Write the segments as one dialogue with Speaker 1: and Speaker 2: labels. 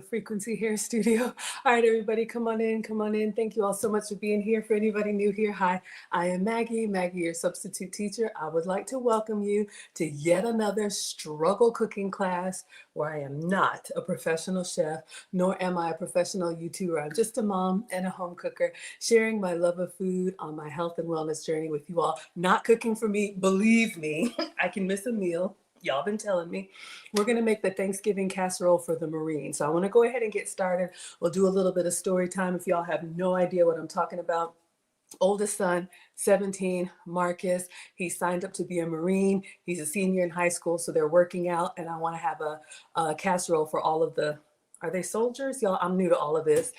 Speaker 1: Frequency Hair Studio. All right, everybody, come on in, come on in. Thank you all so much for being here. For anybody new here, hi, I am Maggie, your substitute teacher. I would like to welcome you to yet another struggle cooking class where I am not a professional chef, nor am I a professional YouTuber. I'm just a mom and a home cooker, sharing my love of food on my health and wellness journey with you all. Not cooking for me, believe me, I can miss a meal. Y'all been telling me. We're going to make the Thanksgiving casserole for the Marines. So I want to go ahead and get started. We'll do a little bit of story time if y'all have no idea what I'm talking about. Oldest son, 17, Marcus. He signed up to be a Marine. He's a senior in high school, so they're working out. And I want to have a casserole for all of the, are they soldiers? Y'all, I'm new to all of this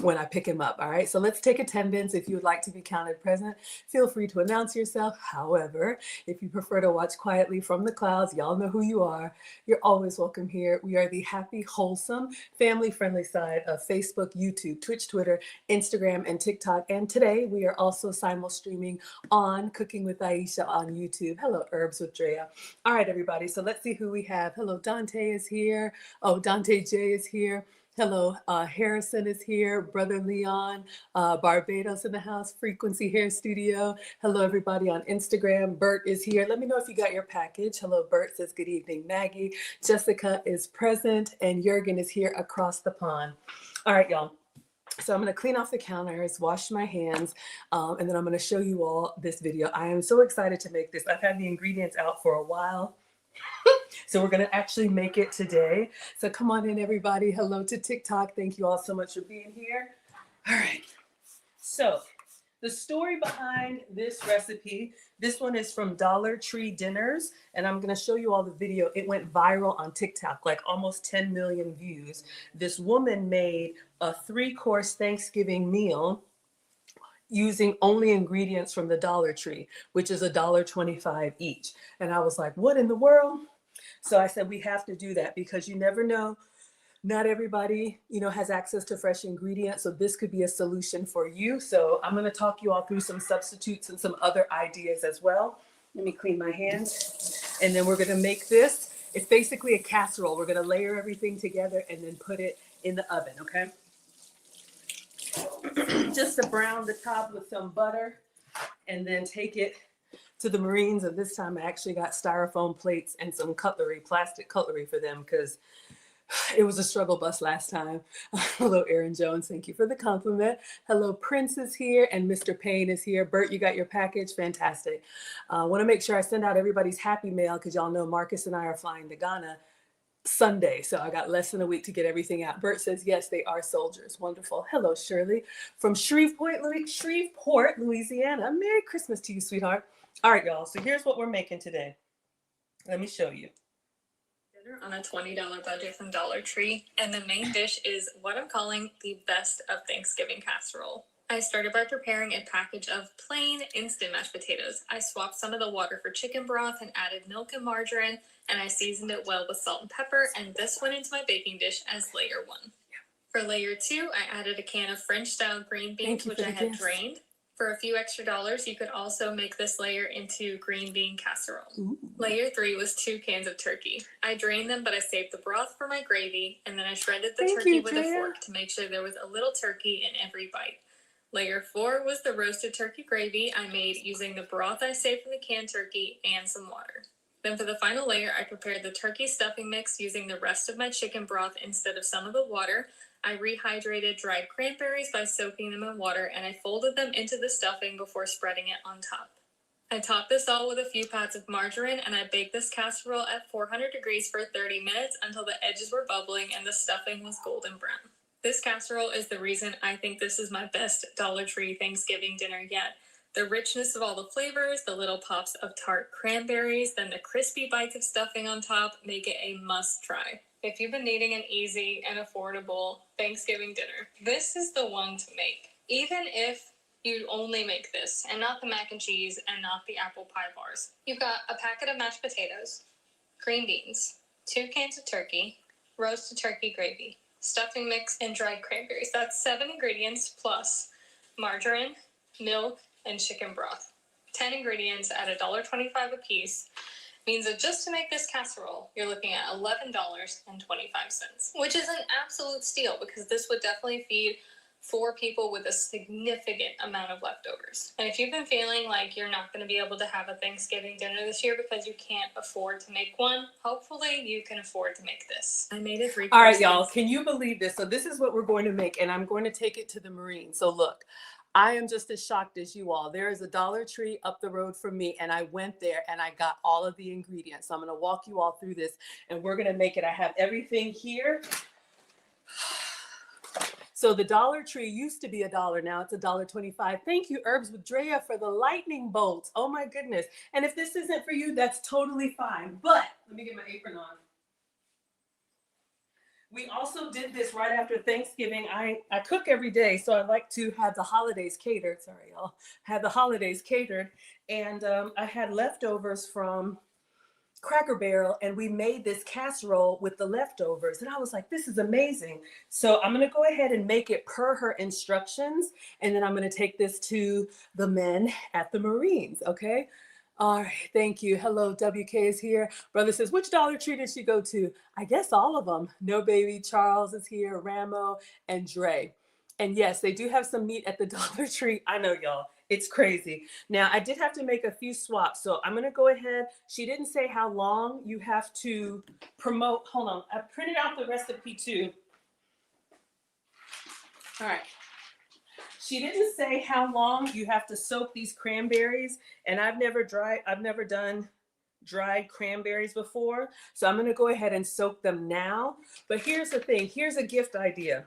Speaker 1: when I pick him up. All right, so let's take attendance. If you would like to be counted present, feel free to announce yourself. However, if you prefer to watch quietly from the clouds, y'all know who you are. You're always welcome here. We are the happy, wholesome, family-friendly side of Facebook, YouTube, Twitch, Twitter, Instagram, and TikTok. And today we are also simul streaming on Cooking with Aisha on YouTube. Hello, Herbs with Drea. All right, everybody. So let's see who we have. Hello, Dante is here. Oh, Dante J is here. Hello, Harrison is here. Brother Leon, Barbados in the house, Frequency Hair Studio. Hello, everybody on Instagram. Bert is here. Let me know if you got your package. Hello, Bert says good evening, Maggie. Jessica is present, and Jurgen is here across the pond. All right, y'all. So I'm going to clean off the counters, wash my hands, and then I'm going to show you all this video. I am so excited to make this. I've had the ingredients out for a while. So we're going to actually make it today. So come on in, everybody. Hello to TikTok. Thank you all so much for being here. All right. So the story behind this recipe, this one is from Dollar Tree Dinners, and I'm going to show you all the video. It went viral on TikTok, like almost 10 million views. This woman made a 3-course Thanksgiving meal using only ingredients from the Dollar Tree, which is $1.25 each. And I was like, what in the world? So I said, we have to do that because you never know. Not everybody, has access to fresh ingredients. So this could be a solution for you. So I'm going to talk you all through some substitutes and some other ideas as well. Let me clean my hands. And then we're going to make this. It's basically a casserole. We're going to layer everything together and then put it in the oven, okay? Just to brown the top with some butter and then take it to the Marines. And this time I actually got styrofoam plates and some cutlery, plastic cutlery for them because it was a struggle bus last time. Hello, Aaron Jones. Thank you for the compliment. Hello, Prince is here and Mr. Payne is here. Bert, you got your package? Fantastic. I want to make sure I send out everybody's happy mail because y'all know Marcus and I are flying to Ghana Sunday. So I got less than a week to get everything out. Bert says, yes, they are soldiers. Wonderful. Hello, Shirley from Shreveport, Louisiana. Merry Christmas to you, sweetheart. All right, y'all. So here's what we're making today. Let me show you.
Speaker 2: Dinner on a $20 budget from Dollar Tree. And the main dish is what I'm calling the best of Thanksgiving casserole. I started by preparing a package of plain instant mashed potatoes. I swapped some of the water for chicken broth and added milk and margarine, and I seasoned it well with salt and pepper, and this went into my baking dish as layer 1. For layer 2, I added a can of French-style green beans, which I had drained. For a few extra dollars, you could also make this layer into green bean casserole. Ooh. Layer 3 was 2 cans of turkey. I drained them, but I saved the broth for my gravy, and then I shredded the turkey with a fork to make sure there was a little turkey in every bite. Layer 4 was the roasted turkey gravy I made using the broth I saved from the canned turkey and some water. Then for the final layer, I prepared the turkey stuffing mix using the rest of my chicken broth instead of some of the water. I rehydrated dried cranberries by soaking them in water, and I folded them into the stuffing before spreading it on top. I topped this all with a few pats of margarine, and I baked this casserole at 400 degrees for 30 minutes until the edges were bubbling and the stuffing was golden brown. This casserole is the reason I think this is my best Dollar Tree Thanksgiving dinner yet. The richness of all the flavors, the little pops of tart cranberries, then the crispy bites of stuffing on top make it a must try. If you've been needing an easy and affordable Thanksgiving dinner, this is the one to make. Even if you only make this and not the mac and cheese and not the apple pie bars. You've got a packet of mashed potatoes, green beans, 2 cans of turkey, roasted turkey gravy, stuffing mix, and dried cranberries. That's 7 ingredients plus margarine, milk, and chicken broth. 10 ingredients at $1.25 a piece means that just to make this casserole, you're looking at $11.25, which is an absolute steal because this would definitely feed 4 people with a significant amount of leftovers. And if you've been feeling like you're not going to be able to have a Thanksgiving dinner this year because you can't afford to make one, hopefully you can afford to make this. I made it 3
Speaker 1: All right,
Speaker 2: courses.
Speaker 1: y'all, can you believe this? So this is what we're going to make, and I'm going to take it to the Marines. So look, I am just as shocked as you all. There is a Dollar Tree up the road from me, and I went there and I got all of the ingredients. So I'm going to walk you all through this, and we're going to make it. I have everything here. So the Dollar Tree used to be $1. Now it's $1.25. Thank you, Herbs with Drea, for the lightning bolts. Oh my goodness. And if this isn't for you, that's totally fine. But let me get my apron on. We also did this right after Thanksgiving. I cook every day, so I like to have the holidays catered. Sorry, y'all. Have the holidays catered. And I had leftovers from Cracker Barrel, and we made this casserole with the leftovers. And I was like, this is amazing. So I'm going to go ahead and make it per her instructions. And then I'm going to take this to the men at the Marines. Okay. All right. Thank you. Hello. WK is here. Brother says, which Dollar Tree did she go to? I guess all of them. No Baby. Charles is here. Ramo and Dre. And yes, they do have some meat at the Dollar Tree. I know, y'all. It's crazy. Now, I did have to make a few swaps. So I'm going to go ahead. She didn't say how long you have to promote. Hold on. I printed out the recipe too. All right. She didn't say how long you have to soak these cranberries. And I've never done dried cranberries before. So I'm going to go ahead and soak them now. But here's the thing. Here's a gift idea.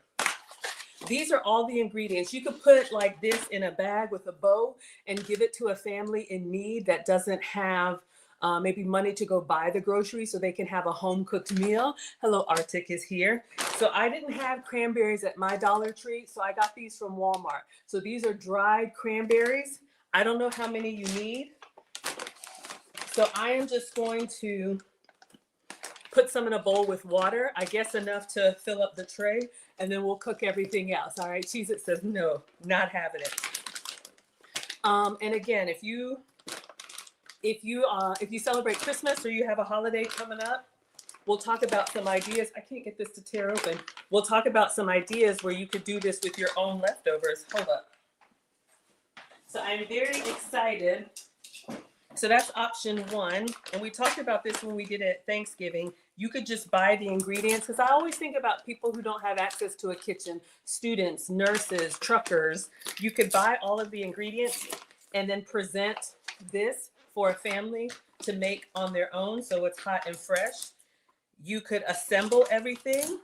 Speaker 1: These are all the ingredients. You could put like this in a bag with a bow and give it to a family in need that doesn't have maybe money to go buy the groceries so they can have a home cooked meal. Hello, Arctic is here. So I didn't have cranberries at my Dollar Tree, so I got these from Walmart. So these are dried cranberries. I don't know how many you need. So I am just going to put some in a bowl with water, I guess enough to fill up the tray, and then we'll cook everything else. All right, Cheez-It says no, not having it. And again, if you celebrate Christmas or you have a holiday coming up, we'll talk about some ideas. I can't get this to tear open. We'll talk about some ideas where you could do this with your own leftovers. Hold up. So I'm very excited. So that's option 1. And we talked about this when we did it at Thanksgiving. You could just buy the ingredients, because I always think about people who don't have access to a kitchen, students, nurses, truckers. You could buy all of the ingredients and then present this for a family to make on their own so it's hot and fresh. You could assemble everything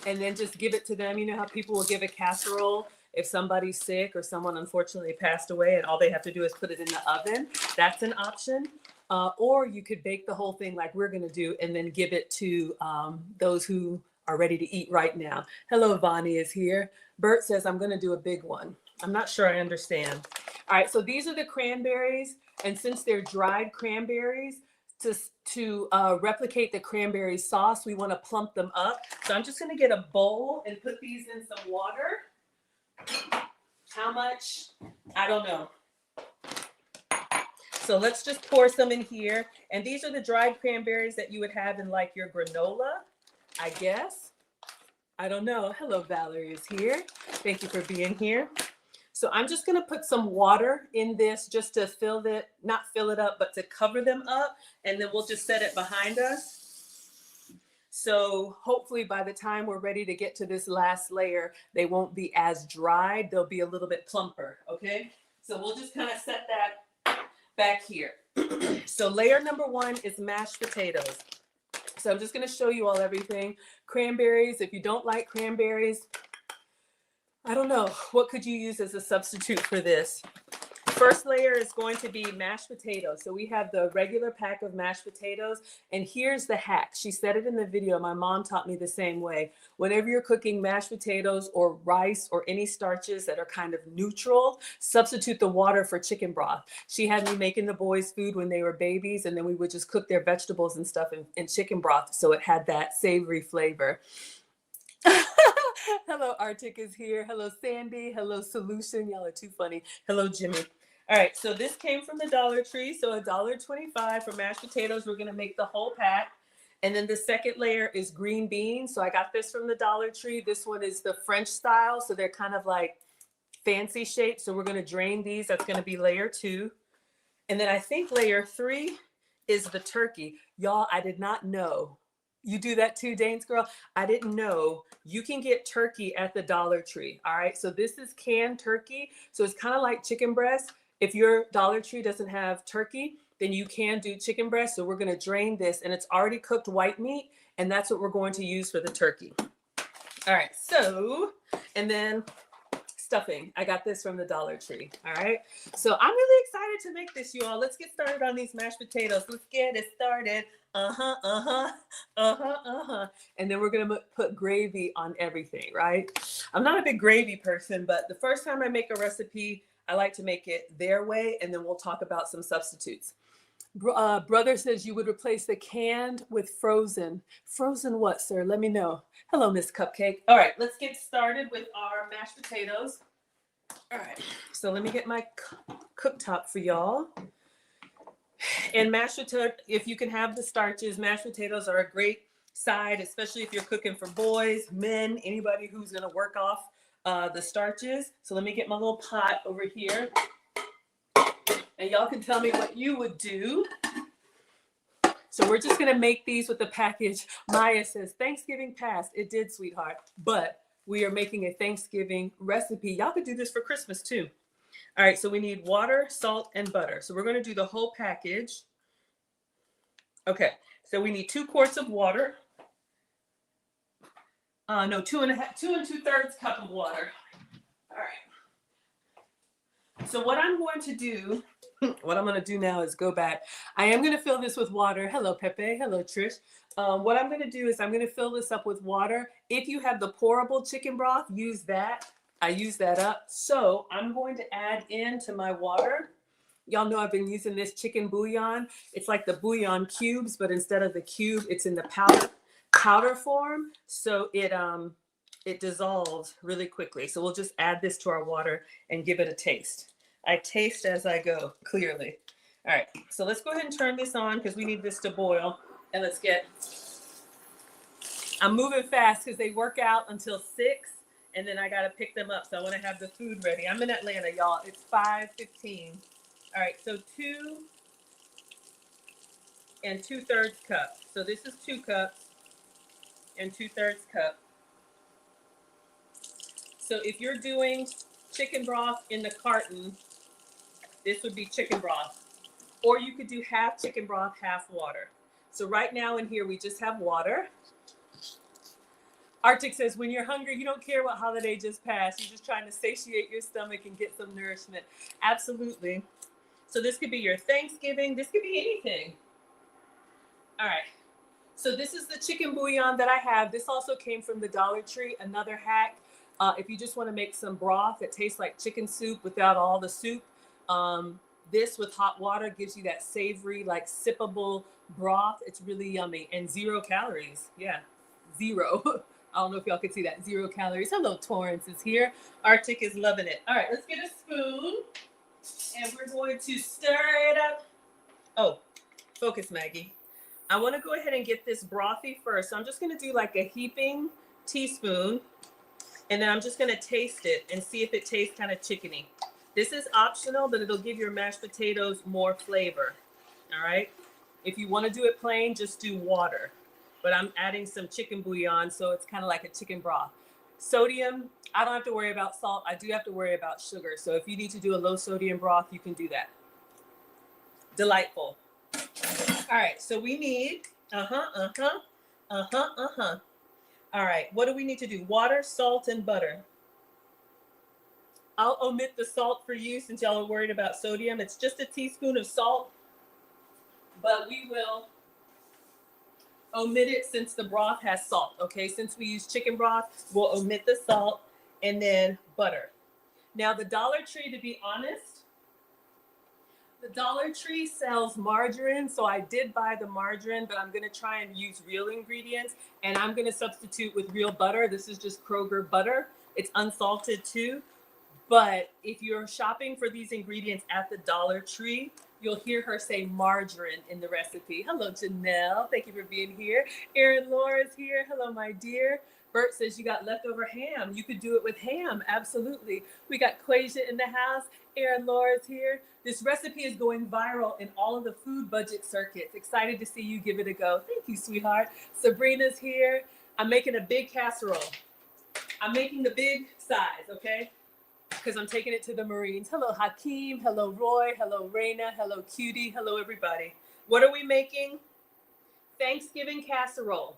Speaker 1: and then just give it to them. You know how people will give a casserole if somebody's sick or someone unfortunately passed away and all they have to do is put it in the oven. That's an option. Or you could bake the whole thing like we're going to do and then give it to those who are ready to eat right now. Hello, Vonnie is here. Bert says, I'm going to do a big one. I'm not sure I understand. All right, so these are the cranberries. And since they're dried cranberries, to replicate the cranberry sauce, we want to plump them up. So I'm just going to get a bowl and put these in some water. How much? I don't know. So let's just pour some in here. And these are the dried cranberries that you would have in like your granola, I guess. I don't know. Hello, Valerie is here. Thank you for being here. So I'm just going to put some water in this just to not fill it up, but to cover them up. And then we'll just set it behind us. So hopefully by the time we're ready to get to this last layer, they won't be as dried. They'll be a little bit plumper. Okay. So we'll just kind of set that back here. So layer number 1 is mashed potatoes. So I'm just going to show you all everything. Cranberries. If you don't like cranberries, I don't know. What could you use as a substitute for this? First layer is going to be mashed potatoes. So we have the regular pack of mashed potatoes. And here's the hack. She said it in the video. My mom taught me the same way. Whenever you're cooking mashed potatoes or rice or any starches that are kind of neutral, substitute the water for chicken broth. She had me making the boys food when they were babies, and then we would just cook their vegetables and stuff in chicken broth. So it had that savory flavor. Hello, Arctic is here. Hello, Sandy. Hello, Solution. Y'all are too funny. Hello, Jimmy. All right, so this came from the Dollar Tree. So $1.25 for mashed potatoes. We're gonna make the whole pack. And then the second layer is green beans. So I got this from the Dollar Tree. This one is the French style. So they're kind of like fancy shaped. So we're gonna drain these. That's gonna be layer 2. And then I think layer 3 is the turkey. Y'all, I did not know. You do that too, Dane's girl? I didn't know you can get turkey at the Dollar Tree. All right, so this is canned turkey. So it's kind of like chicken breast. If your Dollar Tree doesn't have turkey, then you can do chicken breast. So we're gonna drain this, and it's already cooked white meat, and that's what we're going to use for the turkey. All right, so, and then stuffing. I got this from the Dollar Tree. All right. So I'm really excited to make this, you all. Let's get started on these mashed potatoes. Let's get it started. And then we're going to put gravy on everything, right? I'm not a big gravy person, but the first time I make a recipe, I like to make it their way, and then we'll talk about some substitutes. Brother says you would replace the canned with frozen. Frozen what, sir? Let me know. Hello, Miss Cupcake. All right, let's get started with our mashed potatoes. All right, so let me get my cooktop for y'all. And mashed potato, if you can have the starches, mashed potatoes are a great side, especially if you're cooking for boys, men, anybody who's gonna work off the starches. So let me get my little pot over here. And y'all can tell me what you would do. So we're just gonna make these with the package. Maya says, Thanksgiving passed. It did, sweetheart. But we are making a Thanksgiving recipe. Y'all could do this for Christmas too. All right, so we need water, salt, and butter. So we're gonna do the whole package. Okay, so we need 2 quarts of water. No, 2 2/3 cup of water. All right. So what I'm going to do now is go back. I am going to fill this with water. Hello, Pepe. Hello, Trish. What I'm going to do is I'm going to fill this up with water. If you have the pourable chicken broth, use that. I use that up. So I'm going to add into my water. Y'all know I've been using this chicken bouillon. It's like the bouillon cubes, but instead of the cube, it's in the powder form. So it dissolves really quickly. So we'll just add this to our water and give it a taste. I taste as I go, clearly. All right, so let's go ahead and turn this on because we need this to boil. And I'm moving fast because they work out until 6, and then I gotta pick them up. So I wanna have the food ready. I'm in Atlanta, y'all. It's 5:15. All right, so 2 2/3 cups. So this is 2 cups and 2/3 cup. So if you're doing chicken broth in the carton, this would be chicken broth. Or you could do half chicken broth, half water. So right now in here, we just have water. Arctic says, when you're hungry, you don't care what holiday just passed. You're just trying to satiate your stomach and get some nourishment. Absolutely. So this could be your Thanksgiving. This could be anything. All right. So this is the chicken bouillon that I have. This also came from the Dollar Tree. Another hack. If you just want to make some broth that tastes like chicken soup without all the soup, this with hot water gives you that savory, like sippable broth. It's really yummy and 0 calories. Yeah, 0. I don't know if y'all can see that. 0 calories. Hello, Torrance is here. Arctic is loving it. All right, let's get a spoon and we're going to stir it up. Oh, focus, Maggie. I want to go ahead and get this brothy first. So I'm just going to do like a heaping teaspoon, and then I'm just going to taste it and see if it tastes kind of chickeny. This is optional, but it'll give your mashed potatoes more flavor. All right. If you want to do it plain, just do water. But I'm adding some chicken bouillon, so it's kind of like a chicken broth. Sodium, I don't have to worry about salt. I do have to worry about sugar. So if you need to do a low sodium broth, you can do that. Delightful. All right, so we need, All right, what do we need to do? Water, salt, and butter. I'll omit the salt for you since y'all are worried about sodium. It's just a teaspoon of salt, but we will omit it since the broth has salt, okay? Since we use chicken broth, we'll omit the salt, and then butter. Now, the Dollar Tree, to be honest, the Dollar Tree sells margarine, so I did buy the margarine, but I'm gonna try and use real ingredients, and I'm gonna substitute with real butter. This is just Kroger butter. It's unsalted too, But if you're shopping for these ingredients at the Dollar Tree, you'll hear her say margarine in the recipe. Hello, Janelle. Thank you for being here. Erin Laura's here. Hello, my dear. Bert says you got leftover ham. You could do it with ham. Absolutely. We got Quasia in the house. Erin Laura's here. This recipe is going viral in all of the food budget circuits. Excited to see you give it a go. Thank you, sweetheart. Sabrina's here. I'm making a big casserole. I'm making the big size, okay? Because I'm taking it to the Marines. Hello, Hakeem. Hello, Roy. Hello, Raina. Hello, Cutie. Hello, everybody. What are we making? Thanksgiving casserole.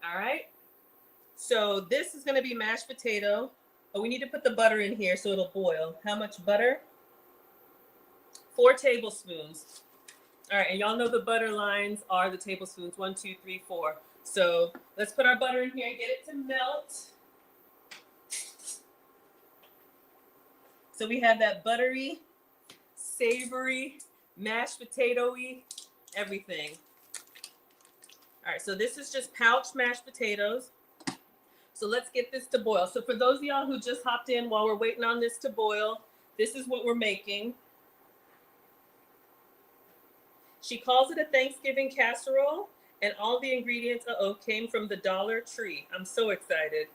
Speaker 1: All right? So this is going to be mashed potato. Oh, we need to put the butter in here so it'll boil. How much butter? 4 tablespoons. All right, and y'all know the butter lines are the tablespoons. 1, 2, 3, 4. So let's put our butter in here and get it to melt. So we have that buttery, savory, mashed potato-y, everything. All right, so this is just pouch mashed potatoes. So let's get this to boil. So for those of y'all who just hopped in while we're waiting on this to boil, this is what we're making. She calls it a Thanksgiving casserole, and all the ingredients came from the Dollar Tree. I'm so excited.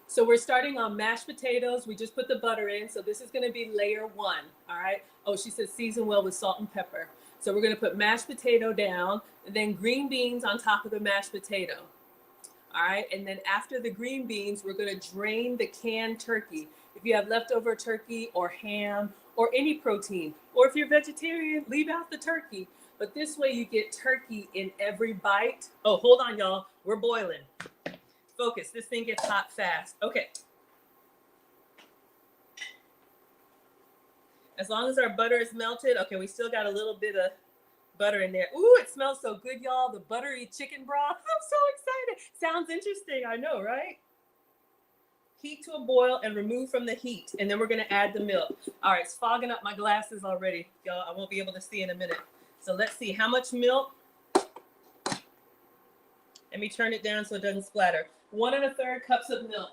Speaker 1: So we're starting on mashed potatoes. We just put the butter in. So this is going to be layer 1. All right. Oh, she says season well with salt and pepper. So we're going to put mashed potato down, and then green beans on top of the mashed potato. All right. And then after the green beans, we're going to drain the canned turkey. If you have leftover turkey or ham or any protein, or if you're vegetarian, leave out the turkey. But this way you get turkey in every bite. Oh, hold on, y'all. We're boiling. Focus. This thing gets hot fast. Okay. As long as our butter is melted. Okay, we still got a little bit of butter in there. Ooh, it smells so good, y'all. The buttery chicken broth. I'm so excited. Sounds interesting. I know, right? Heat to a boil and remove from the heat. And then we're going to add the milk. All right, it's fogging up my glasses already. Y'all, I won't be able to see in a minute. So let's see how much milk. Let me turn it down so it doesn't splatter. 1 1/3 cups of milk.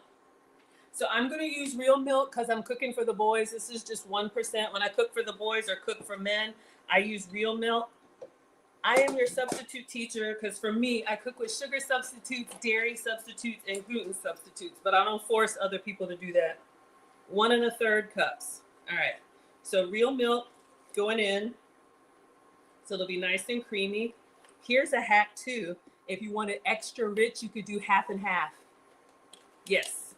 Speaker 1: So I'm going to use real milk because I'm cooking for the boys. This is just 1%. When I cook for the boys or cook for men, I use real milk. I am your substitute teacher because for me, I cook with sugar substitutes, dairy substitutes, and gluten substitutes, but I don't force other people to do that. 1 1/3 cups. All right. So real milk going in. So it'll be nice and creamy. Here's a hack too. If you want it extra rich, you could do half and half. Yes,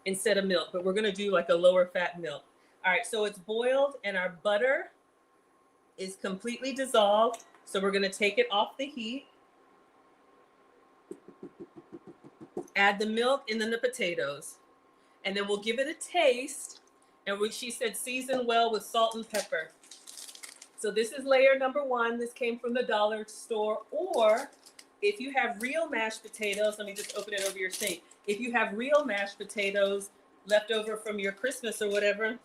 Speaker 1: instead of milk, but we're gonna do like a lower fat milk. All right, so it's boiled and our butter is completely dissolved. So we're gonna take it off the heat. Add the milk and then the potatoes. And then we'll give it a taste. And she said season well with salt and pepper. So this is layer number 1. This came from the dollar store. Or if you have real mashed potatoes, let me just open it over your sink. If you have real mashed potatoes left over from your Christmas or whatever,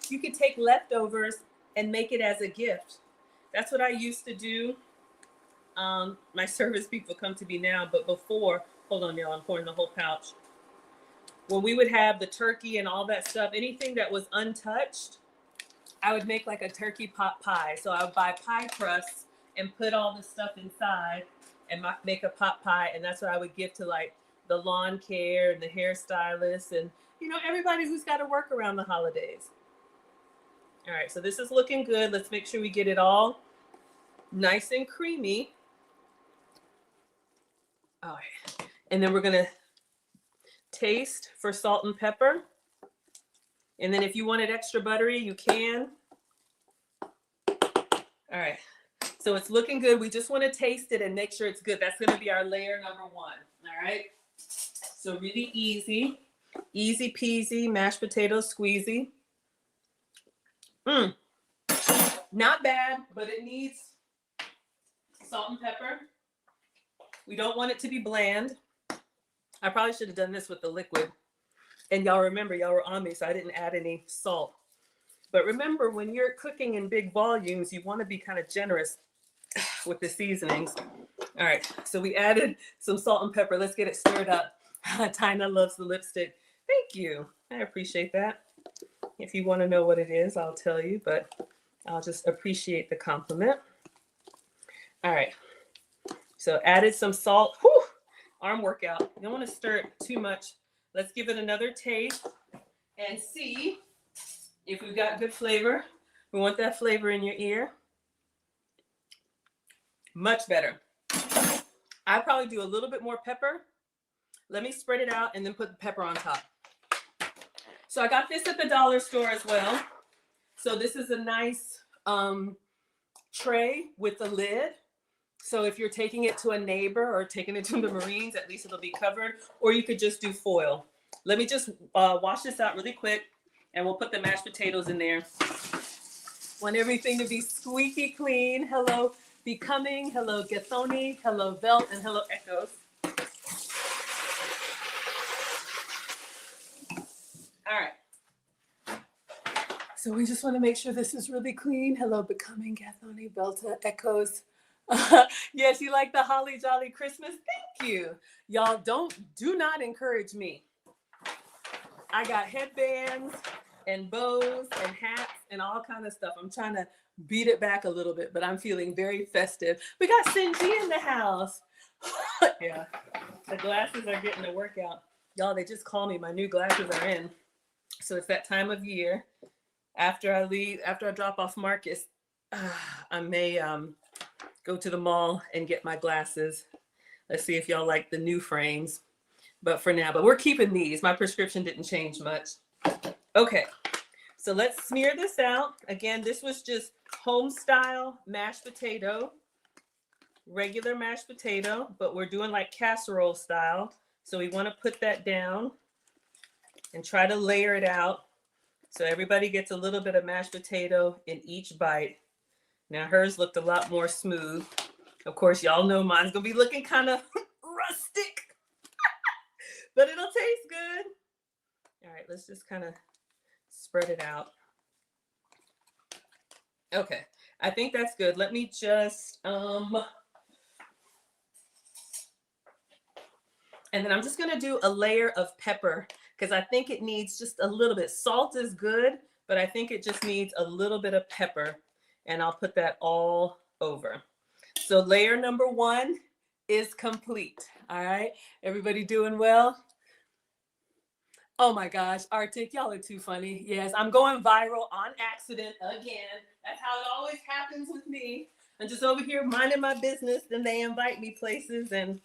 Speaker 1: you could take leftovers and make it as a gift. That's what I used to do. My service people come to me now, but before, hold on y'all, I'm pouring the whole pouch. When we would have the turkey and all that stuff, anything that was untouched, I would make like a turkey pot pie. So I would buy pie crusts and put all this stuff inside and make a pot pie. And that's what I would give to like the lawn care and the hairstylist and, you know, everybody who's got to work around the holidays. All right, so this is looking good. Let's make sure we get it all nice and creamy. All right, and then we're gonna taste for salt and pepper. And then if you want it extra buttery, you can. All right, so it's looking good. We just want to taste it and make sure it's good. That's gonna be our layer number 1, all right? So really easy peasy, mashed potato squeezy. Not bad, but it needs salt and pepper. We don't want it to be bland. I probably should have done this with the liquid. And y'all remember, y'all were on me, so I didn't add any salt. But remember, when you're cooking in big volumes, you want to be kind of generous with the seasonings. All right, so we added some salt and pepper. Let's get it stirred up. Tina loves the lipstick. Thank you. I appreciate that. If you want to know what it is, I'll tell you, but I'll just appreciate the compliment. All right. So added some salt. Whew, arm workout. You don't want to stir it too much. Let's give it another taste and see if we've got good flavor. We want that flavor in your ear. Much better. I probably do a little bit more pepper. Let me spread it out and then put the pepper on top. So I got this at the dollar store as well. So this is a nice tray with a lid. So if you're taking it to a neighbor or taking it to the Marines, at least it'll be covered. Or you could just do foil. Let me just wash this out really quick, and we'll put the mashed potatoes in there. Want everything to be squeaky clean. Hello, Becoming. Hello, Gathoni. Hello, Velt. And hello, Echoes. All right. So we just want to make sure this is really clean. Hello, Becoming, Gathoni, Belta, Echoes. Yes, you like the holly jolly Christmas? Thank you. Y'all do not encourage me. I got headbands and bows and hats and all kind of stuff. I'm trying to beat it back a little bit, but I'm feeling very festive. We got Cindy in the house. Yeah, the glasses are getting a workout. Y'all, they just call me. My new glasses are in. So it's that time of year. After I drop off Marcus, I may go to the mall and get my glasses. Let's see if y'all like the new frames. But we're keeping these. My prescription didn't change much. Okay, so let's smear this out. Again, this was just home style mashed potato, regular mashed potato, but we're doing like casserole style. So we want to put that down and try to layer it out so everybody gets a little bit of mashed potato in each bite. Now hers looked a lot more smooth. Of course, y'all know mine's gonna be looking kind of rustic, but it'll taste good. All right, let's just kind of spread it out. Okay, I think that's good. Let me just, and then I'm just gonna do a layer of pepper because I think it needs just a little bit. Salt is good, but I think it just needs a little bit of pepper. And I'll put that all over. So layer number 1 is complete. All right, everybody doing well? Oh my gosh, Arctic, y'all are too funny. Yes, I'm going viral on accident again. That's how it always happens with me. I'm just over here minding my business, then they invite me places and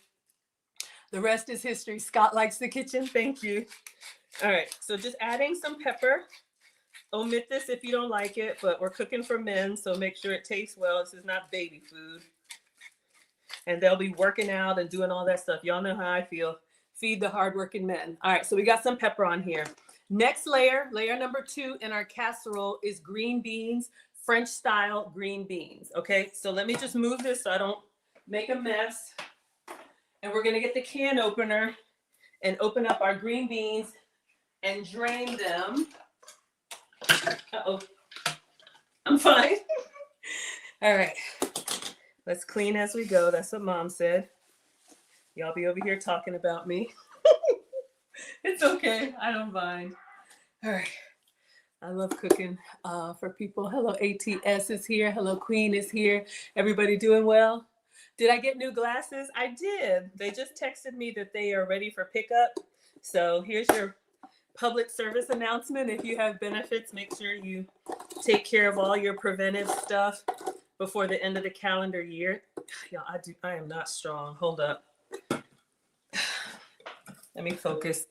Speaker 1: the rest is history. Scott likes the kitchen, thank you. All right, so just adding some pepper. Omit this if you don't like it, but we're cooking for men, so make sure it tastes well. This is not baby food. And they'll be working out and doing all that stuff. Y'all know how I feel. Feed the hardworking men. All right, so we got some pepper on here. Next layer, layer number 2 in our casserole is green beans, French style green beans. Okay, so let me just move this so I don't make a mess. And we're gonna get the can opener and open up our green beans and drain them. Uh-oh, I'm fine. All right, let's clean as we go. That's what Mom said. Y'all be over here talking about me. It's okay, I don't mind. All right, I love cooking for people. Hello, ATS is here. Hello, Queen is here. Everybody doing well? Did I get new glasses? I did. They just texted me that they are ready for pickup. So here's your public service announcement. If you have benefits, make sure you take care of all your preventive stuff before the end of the calendar year. Y'all, I am not strong. Hold up. Let me focus.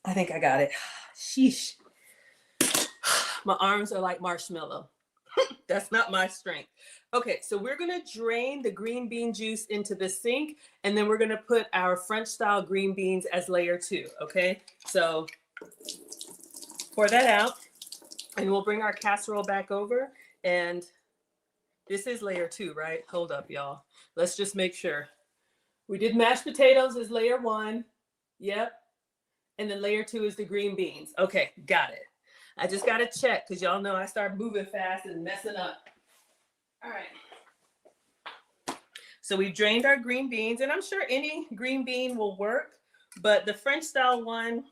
Speaker 1: I think I got it. Sheesh. My arms are like marshmallow. That's not my strength. Okay, so we're gonna drain the green bean juice into the sink, and then we're gonna put our French style green beans as layer 2, okay? So pour that out, and we'll bring our casserole back over, and this is layer 2, right? Hold up, y'all. Let's just make sure. We did mashed potatoes as layer 1, yep. And then layer 2 is the green beans. Okay, got it. I just gotta check, because y'all know I start moving fast and messing up. All right. So we've drained our green beans, and I'm sure any green bean will work, but the French style one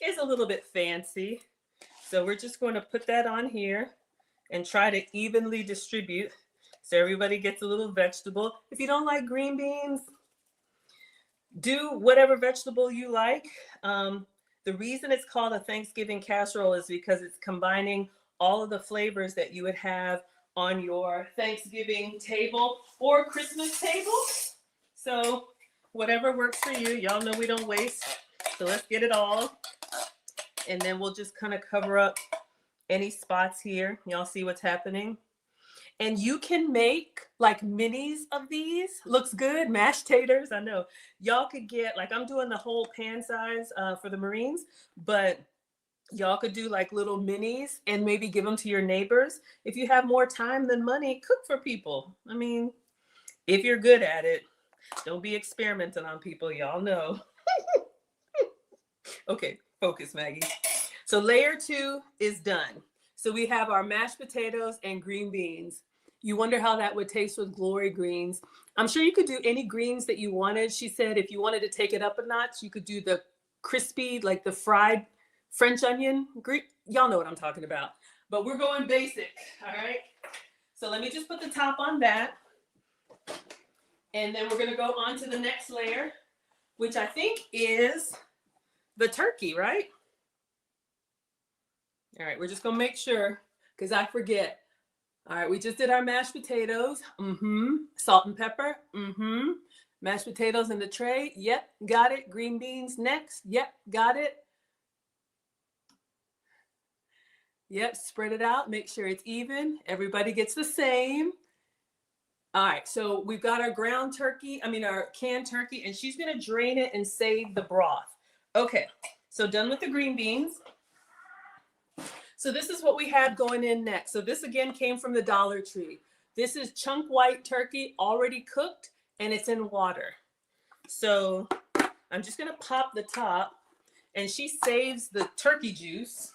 Speaker 1: is a little bit fancy. So we're just going to put that on here and try to evenly distribute so everybody gets a little vegetable. If you don't like green beans, do whatever vegetable you like. The reason it's called a Thanksgiving casserole is because it's combining all of the flavors that you would have on your Thanksgiving table or Christmas table. So whatever works for you. Y'all know we don't waste. So let's get it all. And then we'll just kind of cover up any spots here. Y'all see what's happening? And you can make like minis of these. Looks good. Mashed taters. I know. Y'all could get, like I'm doing the whole pan size for the Marines, but y'all could do like little minis and maybe give them to your neighbors. If you have more time than money, cook for people. I mean, if you're good at it, don't be experimenting on people. Y'all know. Okay, focus, Maggie. So layer 2 is done. So we have our mashed potatoes and green beans. You wonder how that would taste with glory greens. I'm sure you could do any greens that you wanted. She said if you wanted to take it up a notch, you could do the crispy, like the fried French onion green. Y'all know what I'm talking about. But we're going basic, all right? So let me just put the top on that. And then we're gonna go on to the next layer, which I think is the turkey, right? All right, we're just gonna make sure, because I forget. All right, we just did our mashed potatoes. Salt and pepper. Mashed potatoes in the tray. Yep, got it. Green beans next. Yep, got it. Yep, spread it out. Make sure it's even. Everybody gets the same. All right, so we've got our ground turkey, our canned turkey, and she's gonna drain it and save the broth. Okay, so done with the green beans. So this is what we had going in next. So this again came from the Dollar Tree. This is chunk white turkey already cooked and it's in water. So I'm just gonna pop the top and she saves the turkey juice.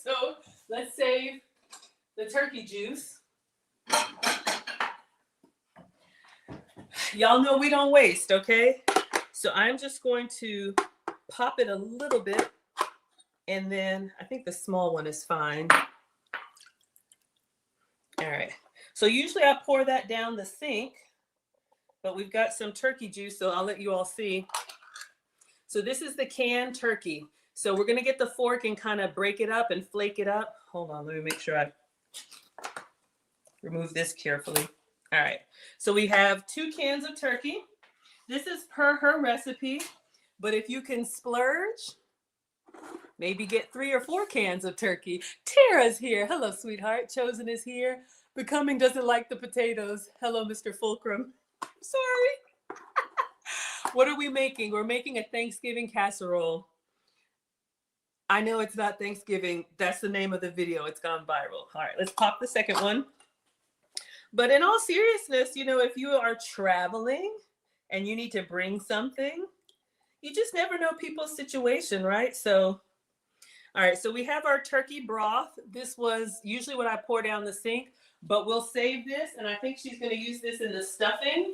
Speaker 1: So let's save the turkey juice. Y'all know we don't waste, okay? So I'm just going to pop it a little bit. And then I think the small one is fine. All right. So usually I pour that down the sink, but we've got some turkey juice, so I'll let you all see. So this is the canned turkey. So we're going to get the fork and kind of break it up and flake it up. Hold on, let me make sure I remove this carefully. All right. So we have 2 cans of turkey. This is per her recipe, but if you can splurge, maybe get 3 or 4 cans of turkey. Tara's here. Hello, sweetheart. Chosen is here. Becoming doesn't like the potatoes. Hello, Mr. Fulcrum. Sorry. What are we making? We're making a Thanksgiving casserole. I know it's not Thanksgiving. That's the name of the video. It's gone viral. All right, let's pop the second one. But in all seriousness, if you are traveling and you need to bring something, you just never know people's situation, right? So all right, so we have our turkey broth. This was usually what I pour down the sink, but we'll save this, and I think she's gonna use this in the stuffing.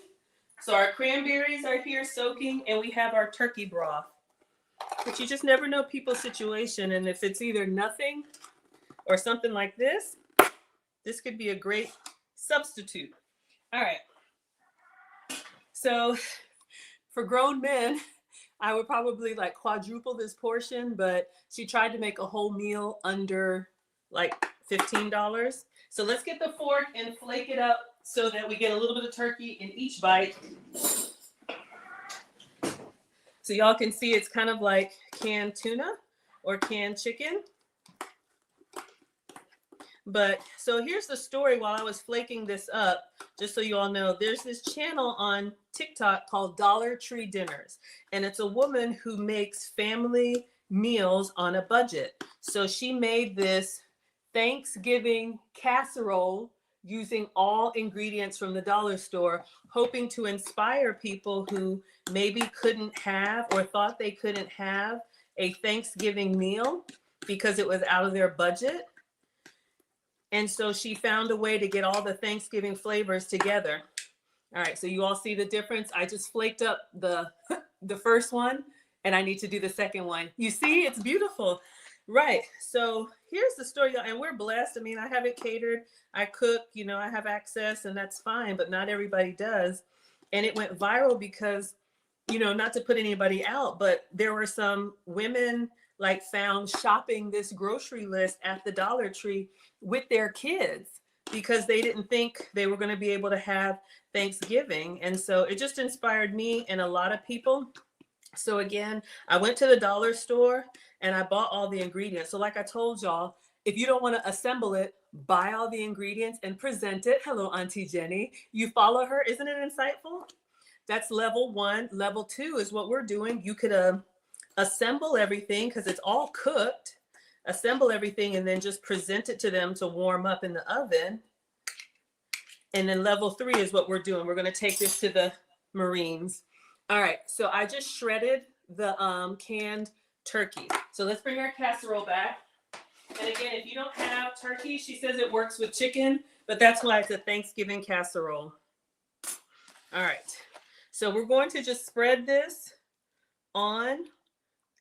Speaker 1: So our cranberries are here soaking, and we have our turkey broth. But you just never know people's situation, and if it's either nothing or something like this, this could be a great substitute. All right, so for grown men, I would probably like quadruple this portion, but she tried to make a whole meal under like $15. So let's get the fork and flake it up so that we get a little bit of turkey in each bite. So y'all can see it's kind of like canned tuna or canned chicken. But so here's the story while I was flaking this up, just so you all know, there's this channel on TikTok called Dollar Tree Dinners. And it's a woman who makes family meals on a budget. So she made this Thanksgiving casserole using all ingredients from the dollar store, hoping to inspire people who maybe couldn't have or thought they couldn't have a Thanksgiving meal because it was out of their budget. And so she found a way to get all the Thanksgiving flavors together. All right, so you all see the difference? I just flaked up the the first one and I need to do the second one. You see, it's beautiful. Right. So here's the story, and we're blessed. I mean, I have it catered. I cook, you know, I have access and that's fine, but not everybody does. And it went viral because, you know, not to put anybody out, but there were some women like found shopping this grocery list at the Dollar Tree with their kids because they didn't think they were going to be able to have Thanksgiving. And so it just inspired me and a lot of people. So again, I went to the dollar store and I bought all the ingredients. So like I told y'all, if you don't want to assemble it, buy all the ingredients and present it. Hello, Auntie Jenny. You follow her. Isn't it insightful? That's level one. Level two is what we're doing. You could assemble everything because it's all cooked. Assemble everything and then just present it to them to warm up in the oven. And then level three is what we're doing. We're going to take this to the Marines. All right, so I just shredded the canned turkey. So let's bring our casserole back. And again, if you don't have turkey, she says it works with chicken, but that's why it's a Thanksgiving casserole. All right, so we're going to just spread this on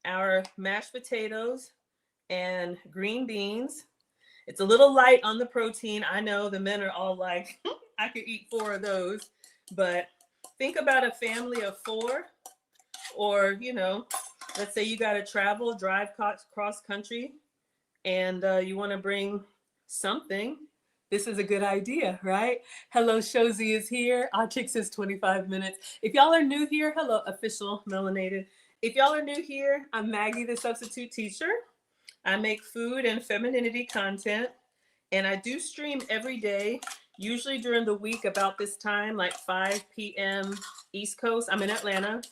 Speaker 1: our mashed potatoes and green beans. It's a little light on the protein. I know the men are all like, I could eat 4 of those, but think about a family of 4, or, you know, let's say you got to travel, drive cross country, and you want to bring something. This is a good idea, right? Hello, Shozy is here. Our Chick says 25 minutes. If y'all are new here, hello, official melanated. If y'all are new here, I'm Maggie, the substitute teacher. I make food and femininity content, and I do stream every day, usually during the week about this time, like 5 p.m. East Coast. I'm in Atlanta.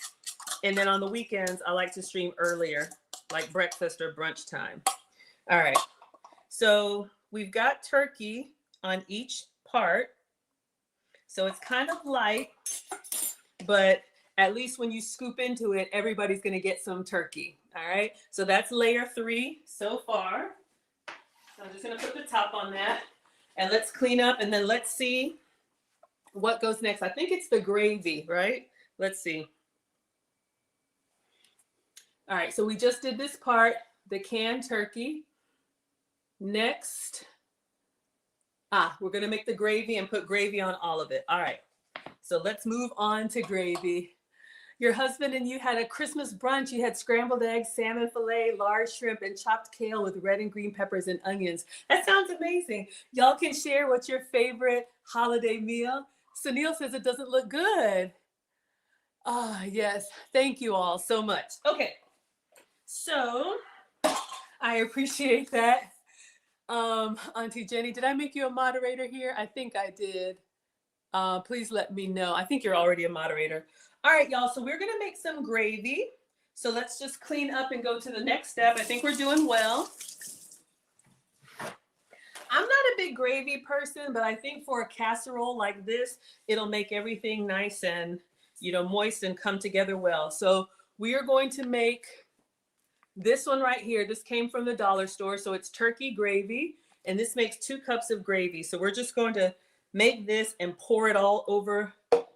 Speaker 1: And then on the weekends, I like to stream earlier, like breakfast or brunch time. All right. So we've got turkey on each part. So it's kind of light, but at least when you scoop into it, everybody's going to get some turkey. All right. So that's layer 3 so far. So I'm just going to put the top on that and let's clean up and then let's see what goes next. I think it's the gravy, right? Let's see. All right. So we just did this part, the canned turkey. Next, we're going to make the gravy and put gravy on all of it. All right. So let's move on to gravy. Your husband and you had a Christmas brunch. You had scrambled eggs, salmon fillet, large shrimp, and chopped kale with red and green peppers and onions. That sounds amazing. Y'all can share what's your favorite holiday meal. Sunil says it doesn't look good. Yes. Thank you all so much. Okay. So I appreciate that. Auntie Jenny, did I make you a moderator here? I think I did. Please let me know. I think you're already a moderator. All right, y'all. So we're going to make some gravy. So let's just clean up and go to the next step. I think we're doing well. I'm not a big gravy person, but I think for a casserole like this, it'll make everything nice and, you know, moist and come together well. So we are going to make this one right here. This came from the dollar store. So it's turkey gravy, and this makes 2 cups of gravy. So we're just going to make this and pour it all over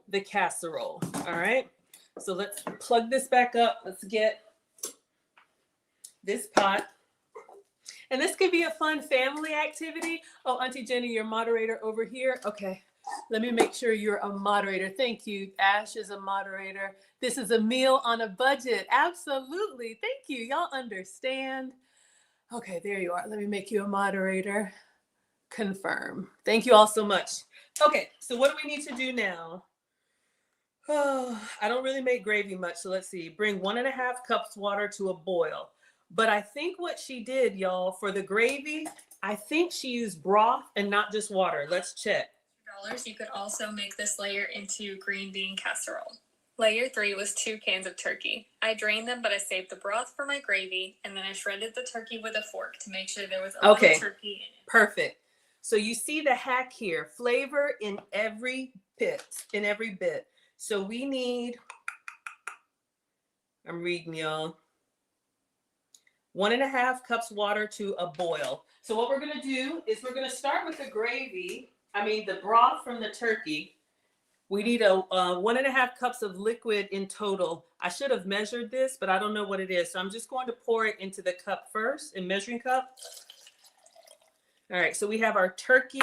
Speaker 1: the casserole. All right. So let's plug this back up. Let's get this pot. And this could be a fun family activity. Oh, Auntie Jenny, you're moderator over here. Okay. Let me make sure you're a moderator. Thank you. Ash is a moderator. This is a meal on a budget. Absolutely. Thank you. Y'all understand. Okay, there you are. Let me make you a moderator. Confirm. Thank you all so much. Okay, so what do we need to do now? Oh, I don't really make gravy much, so let's see. Bring 1.5 cups water to a boil. But I think what she did, y'all, for the gravy, I think she used broth and not just water. Let's check.
Speaker 2: You could also make this layer into green bean casserole. Layer 3 was 2 cans of turkey. I drained them, but I saved the broth for my gravy, and then I shredded the turkey with a fork to make sure there was only turkey in it.
Speaker 1: Perfect. So you see the hack here, flavor in every bit, So we need, I'm reading y'all, 1.5 cups water to a boil. So what we're gonna do is we're gonna start with the gravy, the broth from the turkey. We need a 1.5 cups of liquid in total. I should have measured this, but I don't know what it is. So I'm just going to pour it into the cup first, in measuring cup. All right, so we have our turkey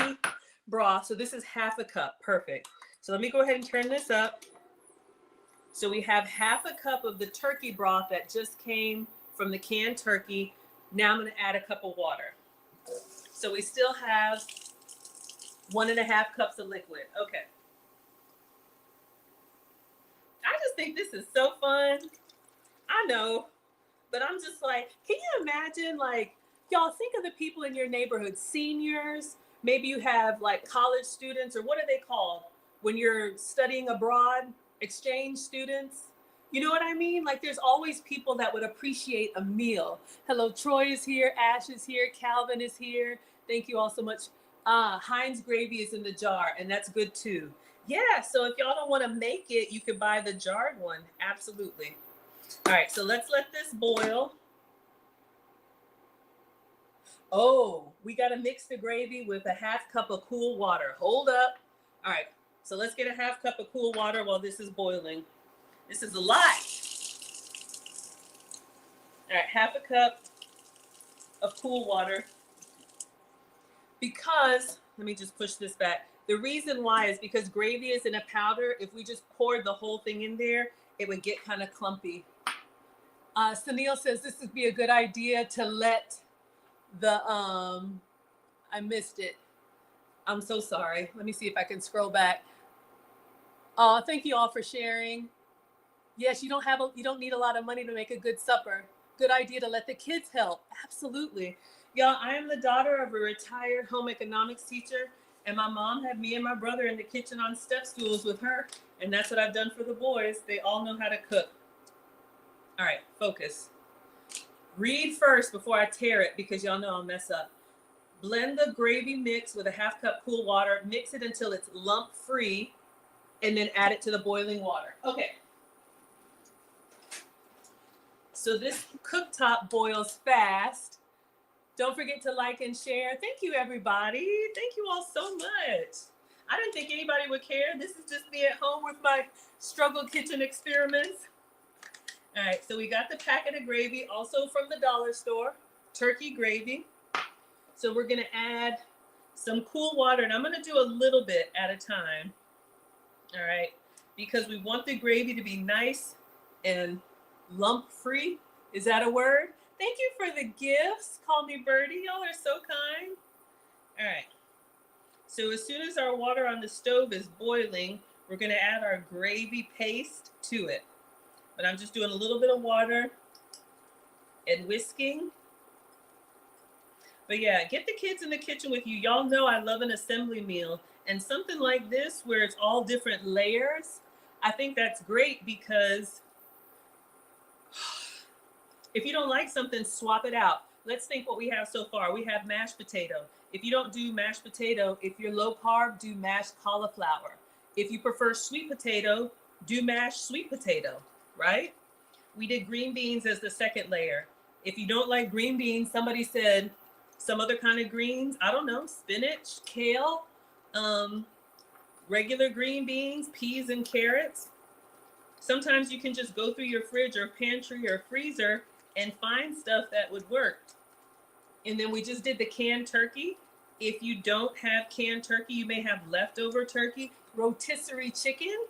Speaker 1: broth. So this is 1/2 cup, perfect. So let me go ahead and turn this up. So we have 1/2 cup of the turkey broth that just came from the canned turkey. Now I'm gonna add a cup of water. So we still have 1.5 cups of liquid. Okay. I just think this is so fun. I know, but I'm just like, can you imagine, like, y'all think of the people in your neighborhood, seniors, maybe you have like college students, or what are they called when you're studying abroad, exchange students? You know what I mean? Like, there's always people that would appreciate a meal. Hello, Troy is here, Ash is here, Calvin is here. Thank you all so much. Heinz gravy is in the jar, and that's good too. Yeah, so if y'all don't want to make it, you could buy the jarred one. Absolutely. All right, so let's let this boil. Oh, we got to mix the gravy with a 1/2 cup of cool water. Hold up. All right, so let's get a 1/2 cup of cool water while this is boiling. This is a lot. All right, 1/2 cup of cool water. Because, let me just push this back. The reason why is because gravy is in a powder. If we just poured the whole thing in there, it would get kind of clumpy. Sunil says this would be a good idea to let the, I missed it. I'm so sorry. Let me see if I can scroll back. Thank you all for sharing. Yes, you don't need a lot of money to make a good supper. Good idea to let the kids help. Absolutely. Y'all, I am the daughter of a retired home economics teacher, and my mom had me and my brother in the kitchen on step stools with her, and that's what I've done for the boys. They all know how to cook. All right, focus. Read first before I tear it, because y'all know I'll mess up. Blend the gravy mix with a 1/2 cup cool water. Mix it until it's lump free, and then add it to the boiling water. Okay. So this cooktop boils fast. Don't forget to like and share. Thank you, everybody. Thank you all so much. I didn't think anybody would care. This is just me at home with my struggle kitchen experiments. All right, so we got the packet of gravy, also from the dollar store, turkey gravy. So we're gonna add some cool water, and I'm gonna do a little bit at a time, all right? Because we want the gravy to be nice and lump free. Is that a word? Thank you for the gifts. Call me Birdie. Y'all are so kind. All right. So as soon as our water on the stove is boiling, we're going to add our gravy paste to it. But I'm just doing a little bit of water and whisking. But yeah, get the kids in the kitchen with you. Y'all know I love an assembly meal. And something like this, where it's all different layers, I think that's great, because if you don't like something, swap it out. Let's think what we have so far. We have mashed potato. If you don't do mashed potato, if you're low carb, do mashed cauliflower. If you prefer sweet potato, do mashed sweet potato, right? We did green beans as the second layer. If you don't like green beans, somebody said some other kind of greens, I don't know, spinach, kale, regular green beans, peas and carrots. Sometimes you can just go through your fridge or pantry or freezer and find stuff that would work. And then we just did the canned turkey. If you don't have canned turkey, you may have leftover turkey. Rotisserie chicken.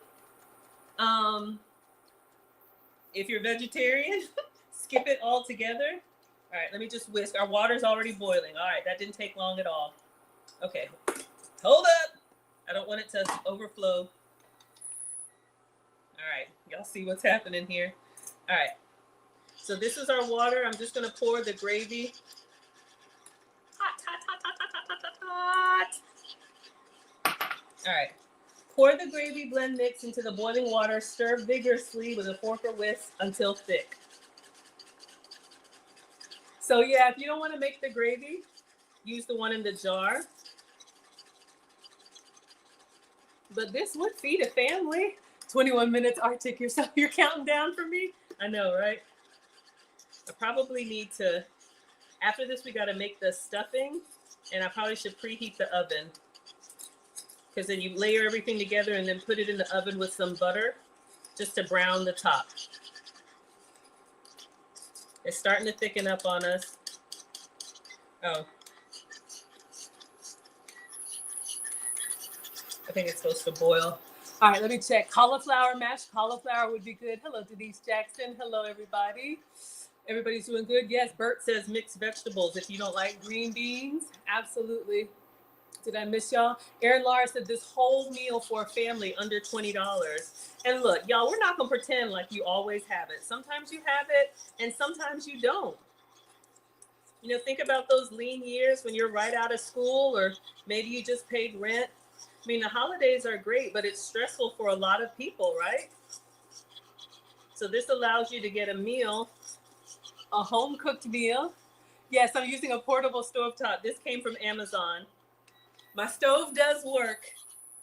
Speaker 1: If you're vegetarian, skip it all together. All right, let me just whisk. Our water's already boiling. All right, that didn't take long at all. Okay, hold up. I don't want it to overflow. All right, y'all see what's happening here. All right, so this is our water. I'm just gonna pour the gravy. Hot, hot, hot, hot, hot, hot, hot. All right, pour the gravy blend mix into the boiling water. Stir vigorously with a fork or whisk until thick. So yeah, if you don't want to make the gravy, use the one in the jar. But this would feed a family. 21 minutes, Arctic, you're counting down for me? I know, right? I probably need to, after this, we got to make the stuffing, and I probably should preheat the oven, because then you layer everything together and then put it in the oven with some butter just to brown the top. It's starting to thicken up on us. Oh. I think it's supposed to boil. All right, let me check. Cauliflower, mashed cauliflower would be good. Hello, Denise Jackson. Hello, everybody. Everybody's doing good? Yes, Bert says mixed vegetables if you don't like green beans. Absolutely. Did I miss y'all? Aaron Lar said this whole meal for a family under $20. And look, y'all, we're not going to pretend like you always have it. Sometimes you have it and sometimes you don't. You know, think about those lean years when you're right out of school, or maybe you just paid rent. I mean, the holidays are great, but it's stressful for a lot of people, right? So this allows you to get a meal, a home-cooked meal. Yes, I'm using a portable stovetop. This came from Amazon. My stove does work.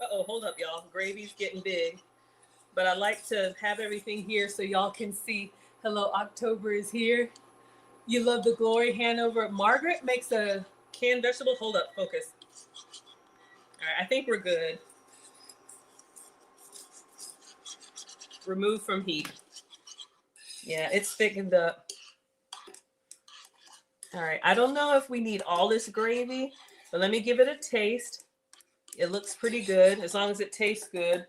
Speaker 1: Uh-oh, hold up, y'all. Gravy's getting big. But I like to have everything here so y'all can see. Hello, October is here. You love the glory. Hanover. Margaret makes a canned vegetable. Hold up, focus. All right, I think we're good. Remove from heat. Yeah, it's thickened up. All right, I don't know if we need all this gravy, but let me give it a taste. It looks pretty good, as long as it tastes good.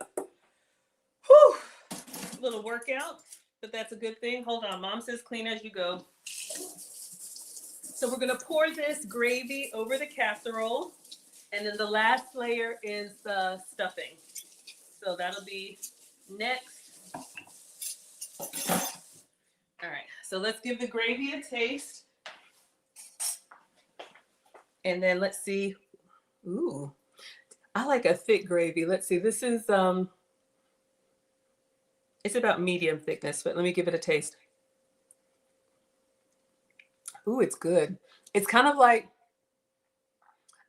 Speaker 1: Whew, a little workout, but that's a good thing. Hold on, Mom says clean as you go. So we're gonna pour this gravy over the casserole, and then the last layer is the stuffing. So that'll be next. All right, so let's give the gravy a taste. And then let's see. Ooh, I like a thick gravy. Let's see, this is, it's about medium thickness, but let me give it a taste. Ooh, it's good. It's kind of like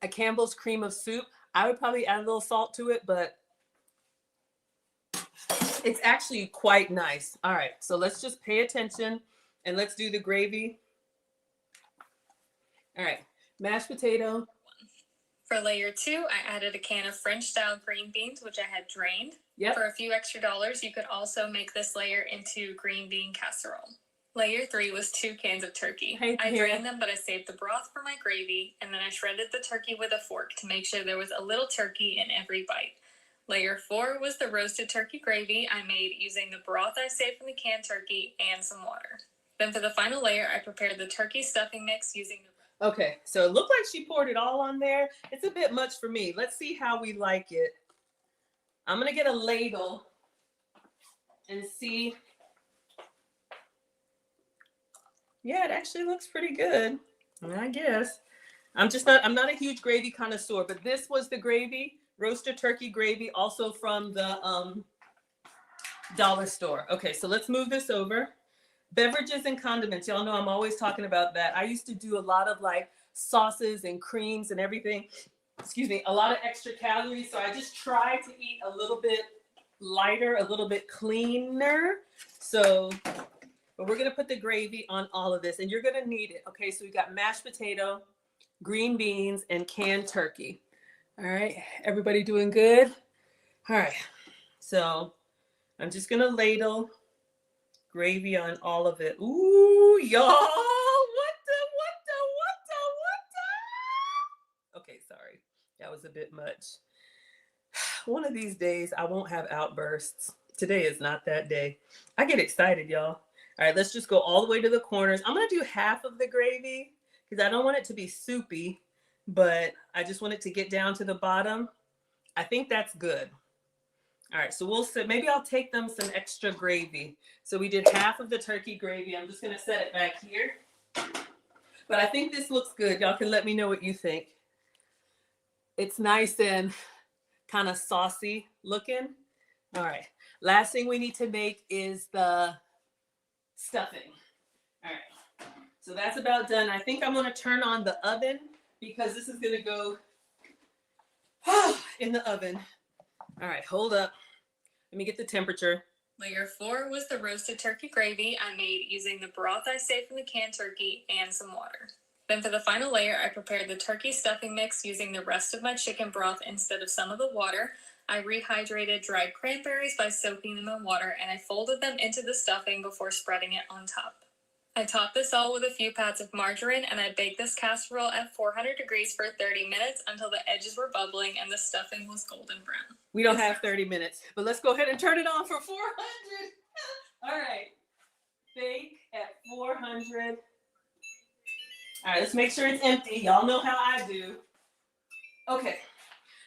Speaker 1: a Campbell's cream of soup. I would probably add a little salt to it, but it's actually quite nice. All right, so let's just pay attention and let's do the gravy. All right, mashed potato.
Speaker 2: For layer 2, I added a can of French-style green beans, which I had drained.
Speaker 1: Yep.
Speaker 2: For a few extra dollars, you could also make this layer into green bean casserole. Layer 3 was 2 cans of turkey.
Speaker 1: Hey,
Speaker 2: I drained them, but I saved the broth for my gravy, and then I shredded the turkey with a fork to make sure there was a little turkey in every bite. Layer 4 was the roasted turkey gravy I made using the broth I saved from the canned turkey and some water. Then for the final layer, I prepared the turkey stuffing mix using the...
Speaker 1: Okay, so it looked like she poured it all on there. It's a bit much for me. Let's see how we like it. I'm gonna get a ladle and see. Yeah, it actually looks pretty good, I guess. I'm not a huge gravy connoisseur, but this was the gravy, roasted turkey gravy, also from the dollar store. Okay, so let's move this over. Beverages and condiments. Y'all know I'm always talking about that. I used to do a lot of like sauces and creams and everything. Excuse me, a lot of extra calories. So I just try to eat a little bit lighter, a little bit cleaner. So, but we're gonna put the gravy on all of this and you're gonna need it. Okay, so we got mashed potato, green beans, and canned turkey. All right, everybody doing good? All right, so I'm just gonna ladle gravy on all of it. Ooh, y'all, what the? Okay, sorry, that was a bit much. One of these days, I won't have outbursts. Today is not that day. I get excited, y'all. All right, let's just go all the way to the corners. I'm gonna do half of the gravy because I don't want it to be soupy, but I just want it to get down to the bottom. I think that's good. All right, so we'll set, maybe I'll take them some extra gravy. So we did half of the turkey gravy. I'm just gonna set it back here. But I think this looks good. Y'all can let me know what you think. It's nice and kind of saucy looking. All right, last thing we need to make is the stuffing. All right, so that's about done. I think I'm gonna turn on the oven because this is gonna go in the oven. All right, hold up. Let me get the temperature.
Speaker 2: Layer 4 was the roasted turkey gravy I made using the broth I saved from the canned turkey and some water. Then for the final layer, I prepared the turkey stuffing mix using the rest of my chicken broth instead of some of the water. I rehydrated dried cranberries by soaking them in water, and I folded them into the stuffing before spreading it on top. I topped this all with a few pats of margarine, and I baked this casserole at 400 degrees for 30 minutes until the edges were bubbling and the stuffing was golden brown.
Speaker 1: We don't have 30 minutes, but let's go ahead and turn it on for 400. All right. Bake at 400. All right, let's make sure it's empty. Y'all know how I do. Okay.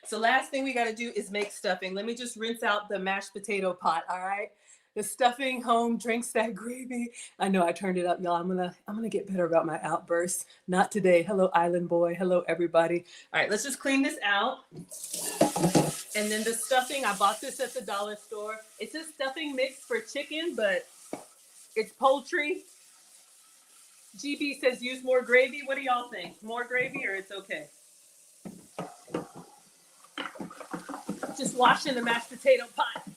Speaker 1: So last thing we got to do is make stuffing. Let me just rinse out the mashed potato pot, all right? The stuffing home drinks that gravy. I know I turned it up, y'all. I'm gonna get better about my outbursts. Not today. Hello, Island Boy. Hello, everybody. All right, let's just clean this out. And then the stuffing, I bought this at the dollar store. It's a stuffing mix for chicken, but it's poultry. GB says use more gravy. What do y'all think? More gravy or it's okay? Just washing the mashed potato pot.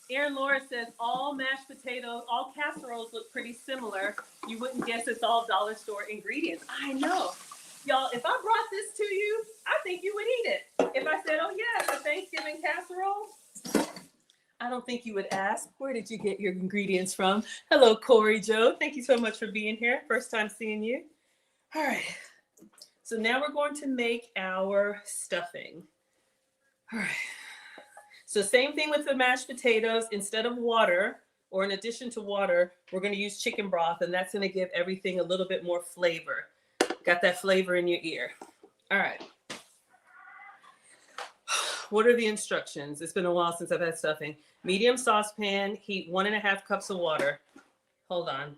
Speaker 1: Erin Laura says all mashed potatoes, all casseroles look pretty similar. You wouldn't guess it's all dollar store ingredients. I know. Y'all, if I brought this to you, I think you would eat it. If I said, oh yeah, it's a Thanksgiving casserole, I don't think you would ask, where did you get your ingredients from? Hello, Corey Joe. Thank you so much for being here. First time seeing you. All right. So now we're going to make our stuffing. All right. So same thing with the mashed potatoes. Instead of water, or in addition to water, we're going to use chicken broth, and that's going to give everything a little bit more flavor. Got that flavor in your ear. All right. What are the instructions? It's been a while since I've had stuffing. Medium saucepan, heat 1.5 cups of water. Hold on.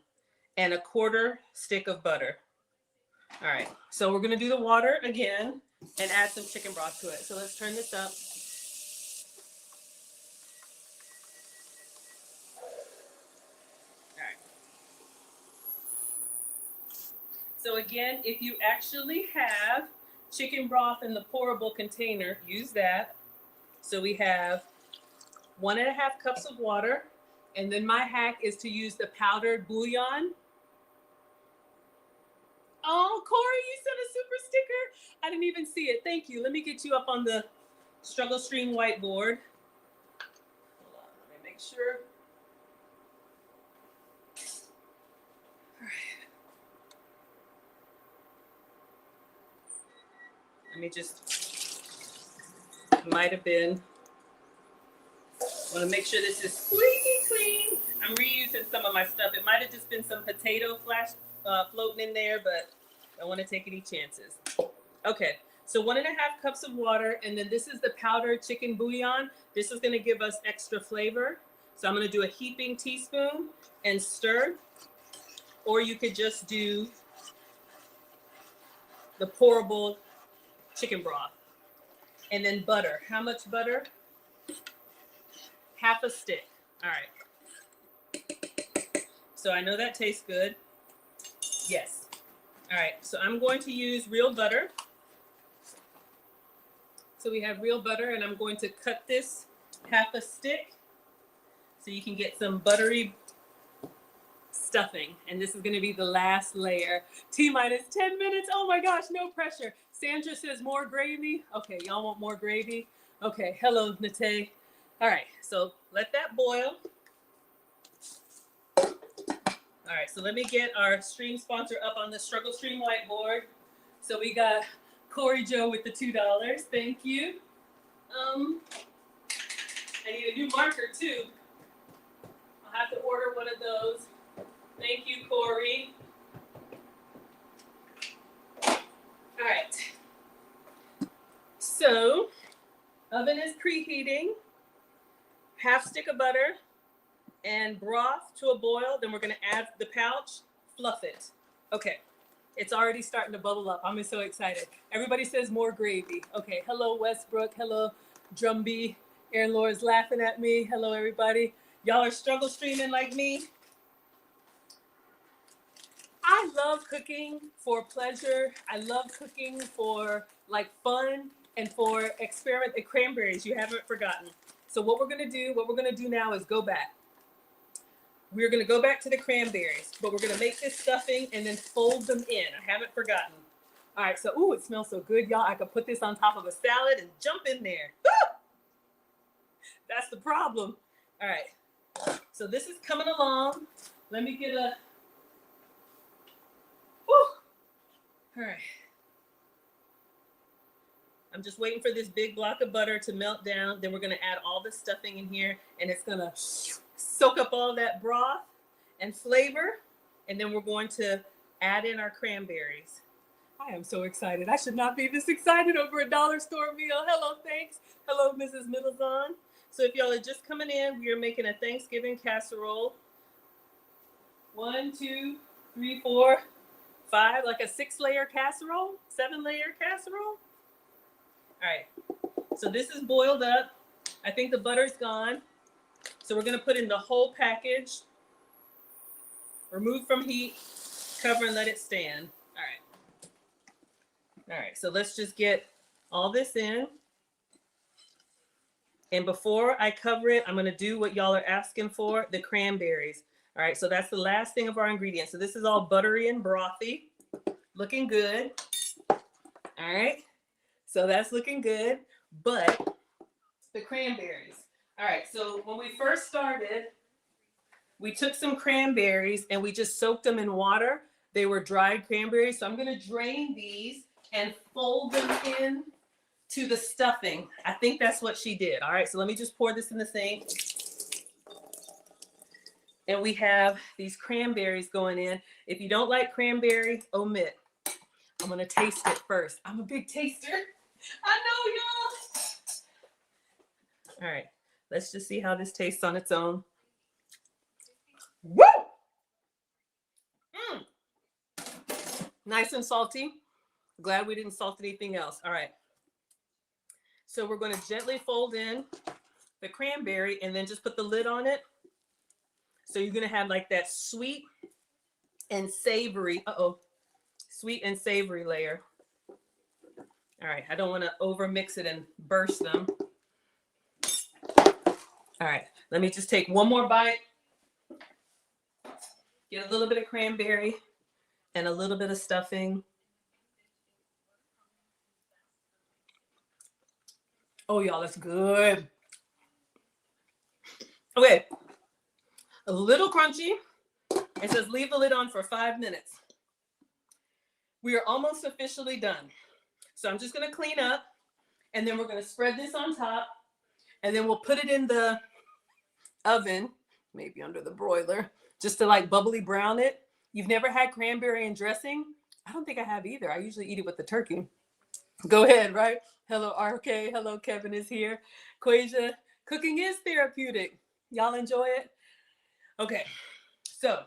Speaker 1: And a 1/4 stick of butter. All right. So we're going to do the water again and add some chicken broth to it. So let's turn this up. So again, if you actually have chicken broth in the pourable container, use that. So we have 1.5 cups of water. And then my hack is to use the powdered bouillon. Oh, Corey, you sent a super sticker. I didn't even see it. Thank you. Let me get you up on the Struggle Stream whiteboard. Hold on, let me make sure. All right. Let me just, might have been, want to make sure this is squeaky clean. I'm reusing some of my stuff. It might have just been some potato flash floating in there, but I don't want to take any chances. Okay, so 1.5 cups of water, and then this is the powdered chicken bouillon. This is going to give us extra flavor. So I'm going to do a heaping teaspoon and stir, or you could just do the pourable chicken broth. And then butter. How much butter? 1/2 stick. All right. So I know that tastes good. Yes. All right. So I'm going to use real butter. So we have real butter, and I'm going to cut this 1/2 stick so you can get some buttery stuffing. And this is going to be the last layer. T-minus 10 minutes. Oh my gosh, no pressure. Sandra says more gravy. Okay, y'all want more gravy? Okay, hello, Nate. All right, so let that boil. All right, so let me get our stream sponsor up on the Struggle Stream whiteboard. So we got Corey Joe with the $2. Thank you. I need a new marker too. I'll have to order one of those. Thank you, Corey. All right. So, oven is preheating. 1/2 stick of butter and broth to a boil. Then we're going to add the pouch, fluff it. Okay. It's already starting to bubble up. I'm so excited. Everybody says more gravy. Okay. Hello, Westbrook. Hello, Drumby. Erin Laura's laughing at me. Hello, everybody. Y'all are struggle streaming like me. I love cooking for pleasure. I love cooking for like fun and for experiment the cranberries. You haven't forgotten. So what we're gonna do now is go back. we're gonna go back to the cranberries, but we're gonna make this stuffing and then fold them in. I haven't forgotten. All right, so, ooh, it smells so good, y'all. I could put this on top of a salad and jump in there. Woo! That's the problem. All right, so this is coming along. Let me get a, woo! All right. I'm just waiting for this big block of butter to melt down. Then we're gonna add all the stuffing in here and it's gonna soak up all that broth and flavor. And then we're going to add in our cranberries. I am so excited. I should not be this excited over a dollar store meal. Hello, thanks. Hello, Mrs. Middleton. So if y'all are just coming in, we are making a Thanksgiving casserole. 1, 2, 3, 4, 5, like a 6-layer casserole, 7-layer casserole. All right, so this is boiled up. I think the butter's gone. So we're gonna put in the whole package, remove from heat, cover and let it stand. All right, so let's just get all this in. And before I cover it, I'm gonna do what y'all are asking for, the cranberries. All right, so that's the last thing of our ingredients. So this is all buttery and brothy, looking good. All right. So that's looking good, but the cranberries. All right, so when we first started, we took some cranberries and we just soaked them in water. They were dried cranberries. So I'm gonna drain these and fold them in to the stuffing. I think that's what she did. All right, so let me just pour this in the sink. And we have these cranberries going in. If you don't like cranberry, omit. I'm gonna taste it first. I'm a big taster. I know, y'all. All right, let's just see how this tastes on its own. Woo! Nice and salty. Glad we didn't salt anything else. All right. So we're going to gently fold in the cranberry and then just put the lid on it. So you're going to have like that sweet and savory, sweet and savory layer. All right, I don't want to over mix it and burst them. All right, let me just take one more bite. Get a little bit of cranberry and a little bit of stuffing. Oh, y'all, that's good. Okay, a little crunchy. It says leave the lid on for 5 minutes. We are almost officially done. So I'm just gonna clean up and then we're gonna spread this on top and then we'll put it in the oven, maybe under the broiler, just to like bubbly brown it. You've never had cranberry and dressing? I don't think I have either. I usually eat it with the turkey. Go ahead, right? Hello, RK. Hello, Kevin is here. Quasia, cooking is therapeutic. Y'all enjoy it? Okay, so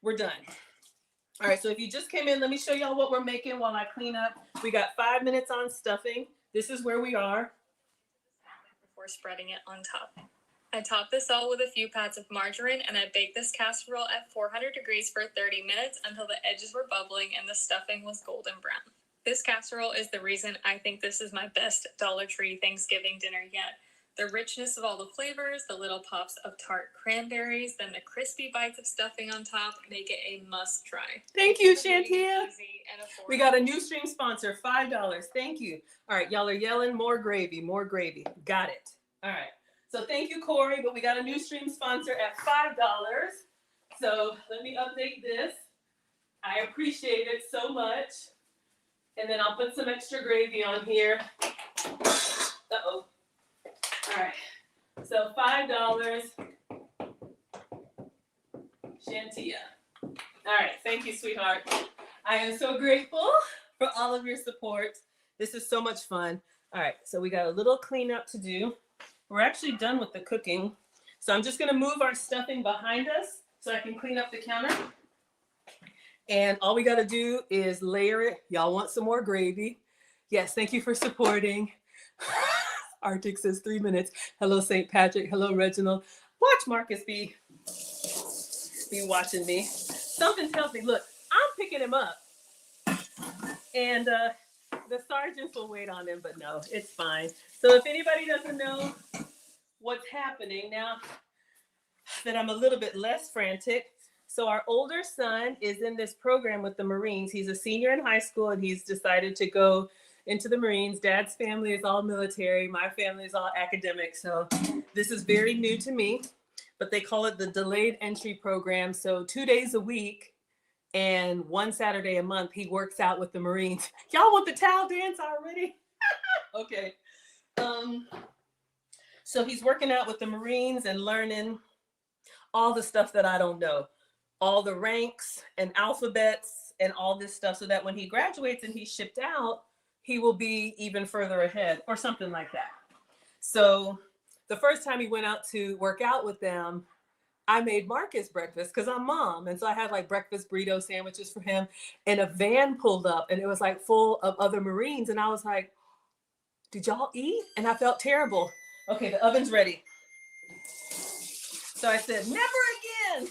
Speaker 1: we're done. All right, so if you just came in, let me show y'all what we're making while I clean up. We got 5 minutes on stuffing. This is where we are.
Speaker 2: Before spreading it on top. I top this all with a few pats of margarine and I baked this casserole at 400 degrees for 30 minutes until the edges were bubbling and the stuffing was golden brown. This casserole is the reason I think this is my best Dollar Tree Thanksgiving dinner yet. The richness of all the flavors, the little pops of tart cranberries, then the crispy bites of stuffing on top make it a must try.
Speaker 1: Thank you, Shantia. We got a new stream sponsor, $5. Thank you. All right, y'all are yelling, more gravy, more gravy. Got it. All right. So thank you, Corey, but we got a new stream sponsor at $5. So let me update this. I appreciate it so much. And then I'll put some extra gravy on here. Uh-oh. All right, so $5, Shantia. All right, thank you, sweetheart. I am so grateful for all of your support. This is so much fun. All right, so we got a little cleanup to do. We're actually done with the cooking. So I'm just gonna move our stuffing behind us so I can clean up the counter. And all we gotta do is layer it. Y'all want some more gravy? Yes, thank you for supporting. Arctic says 3 minutes. Hello, St. Patrick. Hello, Reginald. Watch Marcus be watching me. Something tells me, look, I'm picking him up. And the sergeants will wait on him, but no, it's fine. So if anybody doesn't know what's happening now, that I'm a little bit less frantic. So our older son is in this program with the Marines. He's a senior in high school and he's decided to go into the Marines. Dad's family is all military. My family is all academic. So this is very new to me, but they call it the delayed entry program. So 2 days a week and one Saturday a month, he works out with the Marines. Y'all want the towel dance already? Okay. So he's working out with the Marines and learning all the stuff that I don't know, all the ranks and alphabets and all this stuff, so that when he graduates and he's shipped out, he will be even further ahead or something like that. So the first time he went out to work out with them, I made Marcus breakfast because I'm mom. And so I had like breakfast burrito sandwiches for him. And a van pulled up and it was like full of other Marines. And I was like, did y'all eat? And I felt terrible. Okay, the oven's ready. So I said, never again.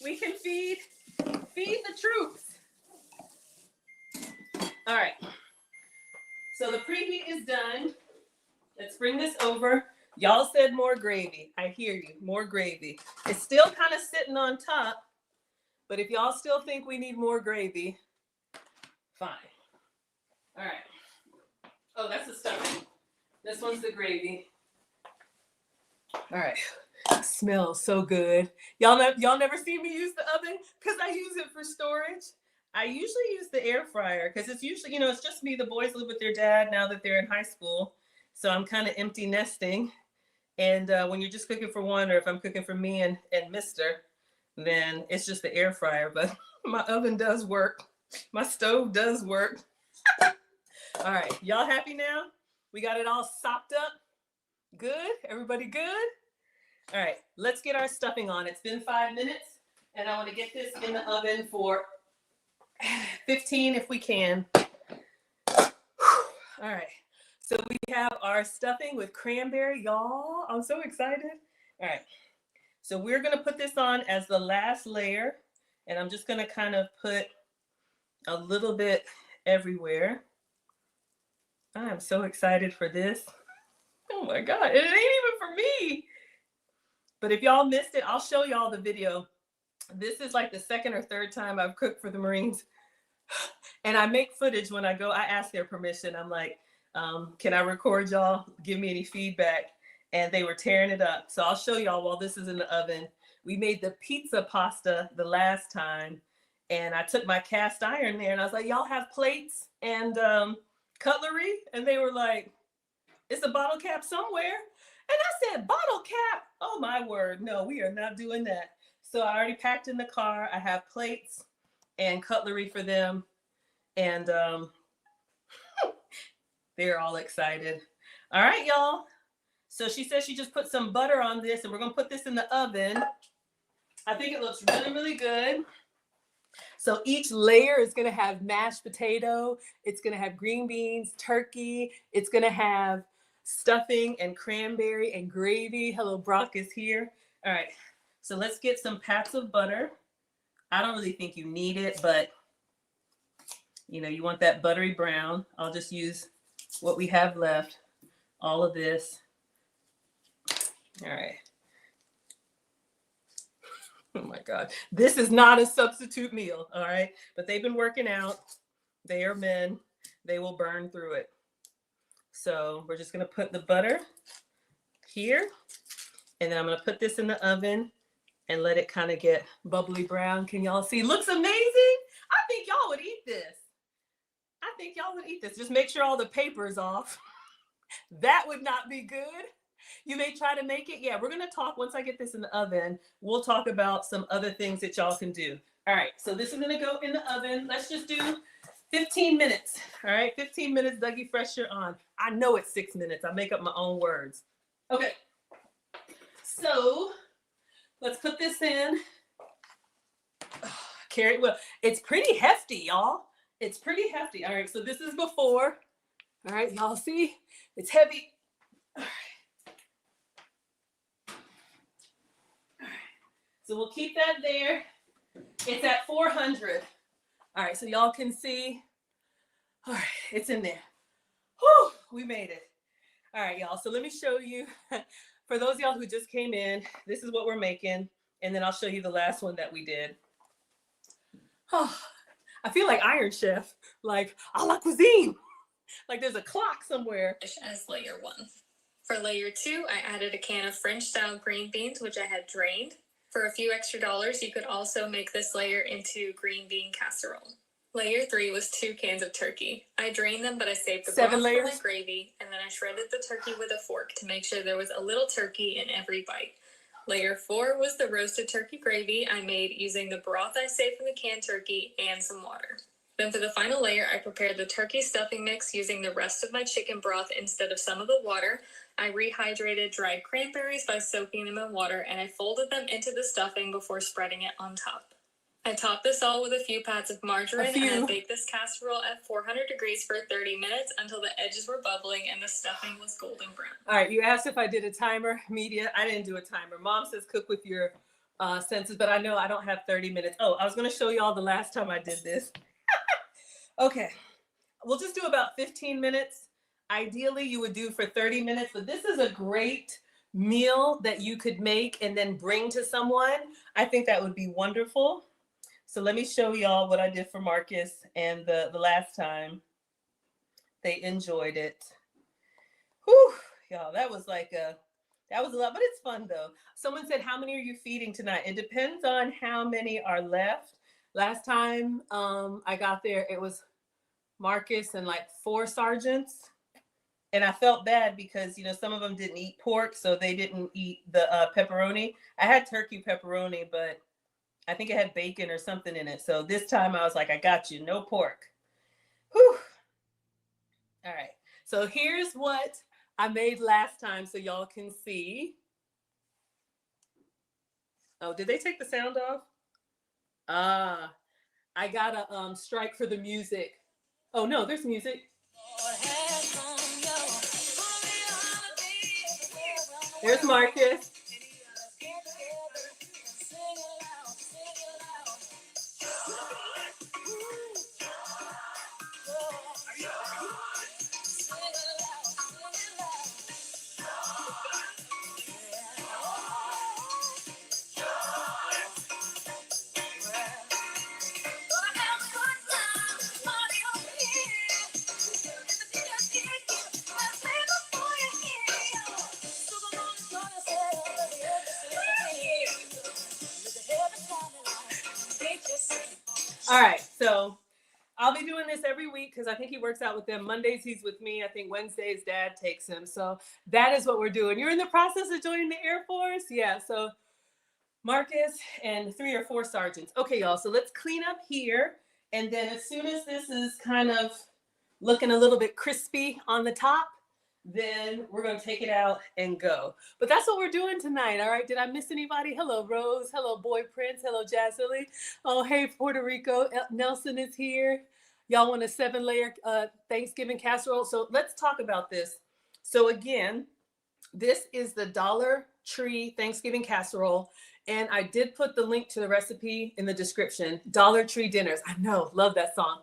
Speaker 1: We can feed the troops. All right. So the preheat is done. Let's bring this over. Y'all said more gravy. I hear you, more gravy. It's still kind of sitting on top, but if y'all still think we need more gravy, fine. All right. Oh, that's the stuffing. This one's the gravy. All right. It smells so good. Y'all never see me use the oven because I use it for storage. I usually use the air fryer because it's usually, it's just me. The boys live with their dad now that they're in high school. So I'm kind of empty nesting. And when you're just cooking for one, or if I'm cooking for me and Mister, then it's just the air fryer. But my oven does work. My stove does work. All right. Y'all happy now? We got it all sopped up. Good? Everybody good? All right. Let's get our stuffing on. It's been 5 minutes. And I want to get this in the oven for 15 if we can. All right. So we have our stuffing with cranberry, y'all. I'm so excited. All right. So we're going to put this on as the last layer. And I'm just going to kind of put a little bit everywhere. I'm so excited for this. Oh my God. It ain't even for me. But if y'all missed it, I'll show y'all the video. This is like the second or third time I've cooked for the Marines. And I make footage when I go. I ask their permission. I'm like, can I record y'all? Give me any feedback. And they were tearing it up. So I'll show y'all while this is in the oven. We made the pizza pasta the last time. And I took my cast iron there and I was like, y'all have plates and cutlery? And they were like, it's a bottle cap somewhere. And I said, bottle cap? Oh my word. No, we are not doing that. So I already packed in the car. I have plates and cutlery for them. And they're all excited. All right, y'all. So she says she just put some butter on this and we're going to put this in the oven. I think it looks really, really good. So each layer is going to have mashed potato. It's going to have green beans, turkey. It's going to have stuffing and cranberry and gravy. Hello, Brock is here. All right. So let's get some pats of butter. I don't really think you need it, but you want that buttery brown. I'll just use what we have left. All of this. All right. Oh my God. This is not a substitute meal. All right. But they've been working out. They are men. They will burn through it. So we're just going to put the butter here. And then I'm going to put this in the oven and let it kind of get bubbly brown. Can y'all see? Looks amazing. I think y'all would eat this. Just make sure all the paper's off. That would not be good. You may try to make it. Yeah, we're going to talk once I get this in the oven. We'll talk about some other things that y'all can do. All right, so this is going to go in the oven. Let's just do 15 minutes. All right, 15 minutes, Dougie Fresh, you're on. I know it's 6 minutes. I make up my own words. Okay, so let's put this in. Carry it well. It's pretty hefty, y'all. It's pretty hefty. All right, so this is before. All right, y'all see? It's heavy. All right. So we'll keep that there. It's at 400. All right, so y'all can see. All right, it's in there. Whew, we made it. All right, y'all. So let me show you. for those of y'all who just came in, this is what we're making. And then I'll show you the last one that we did. Oh, I feel like Iron Chef, like a la cuisine. Like there's a clock somewhere.
Speaker 2: As layer 1. For layer 2, I added a can of French style green beans, which I had drained. For a few extra dollars, you could also make this layer into green bean casserole. Layer 3 was 2 cans of turkey. I drained them, but I saved the broth for my gravy, and then I shredded the turkey with a fork to make sure there was a little turkey in every bite. Layer 4 was the roasted turkey gravy I made using the broth I saved from the canned turkey and some water. Then for the final layer, I prepared the turkey stuffing mix using the rest of my chicken broth instead of some of the water. I rehydrated dried cranberries by soaking them in water, and I folded them into the stuffing before spreading it on top. I topped this all with a few pats of margarine, and I baked this casserole at 400 degrees for 30 minutes until the edges were bubbling and the stuffing was golden brown.
Speaker 1: All right, you asked if I did a timer. Media, I didn't do a timer. Mom says cook with your senses, but I know I don't have 30 minutes. Oh, I was going to show y'all the last time I did this. Okay, we'll just do about 15 minutes. Ideally, you would do for 30 minutes, but this is a great meal that you could make and then bring to someone. I think that would be wonderful. So let me show y'all what I did for Marcus and the last time. They enjoyed it. Whew, y'all, that was a lot, but it's fun though. Someone said, how many are you feeding tonight? It depends on how many are left. Last time I got there, it was Marcus and like 4 sergeants. And I felt bad because, you know, some of them didn't eat pork, so they didn't eat the pepperoni. I had turkey pepperoni, but I think it had bacon or something in it. So this time I was like, I got you, no pork. Whew. All right. So here's what I made last time so y'all can see. Oh, did they take the sound off? I got a strike for the music. Oh no, there's music. There's Marcus. All right, so I'll be doing this every week because I think he works out with them. Mondays, he's with me. I think Wednesdays, Dad takes him. So that is what we're doing. You're in the process of joining the Air Force? Yeah, so Marcus and 3 or 4 sergeants. Okay, y'all, so let's clean up here. And then as soon as this is kind of looking a little bit crispy on the top, then we're going to take it out and go. But that's what we're doing tonight, all right? Did I miss anybody? Hello, Rose. Hello, Boy Prince. Hello, Jazzy. Oh, hey, Puerto Rico. Nelson is here. Y'all want a 7-layer Thanksgiving casserole? So let's talk about this. So again, this is the Dollar Tree Thanksgiving casserole. And I did put the link to the recipe in the description. Dollar Tree dinners. I know, love that song.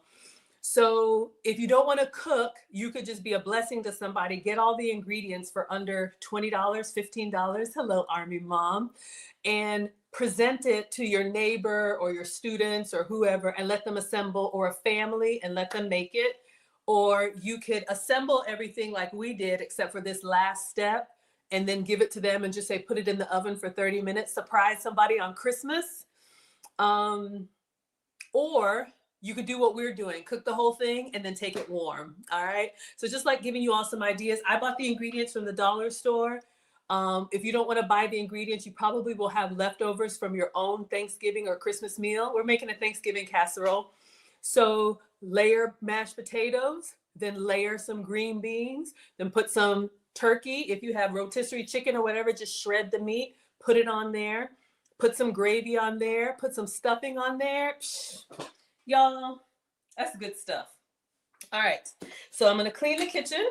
Speaker 1: So if you don't want to cook, you could just be a blessing to somebody. Get all the ingredients for under $20, $15. Hello, Army Mom. And present it to your neighbor or your students or whoever and let them assemble, or a family and let them make it. Or you could assemble everything like we did, except for this last step, and then give it to them and just say, put it in the oven for 30 minutes. Surprise somebody on Christmas. Or you could do what we're doing, cook the whole thing and then take it warm. All right. So just like giving you all some ideas, I bought the ingredients from the dollar store. If you don't want to buy the ingredients, you probably will have leftovers from your own Thanksgiving or Christmas meal. We're making a Thanksgiving casserole. So layer mashed potatoes, then layer some green beans, then put some turkey. If you have rotisserie chicken or whatever, just shred the meat, put it on there, put some gravy on there, put some stuffing on there. Psh, y'all, that's good stuff. All right, so I'm gonna clean the kitchen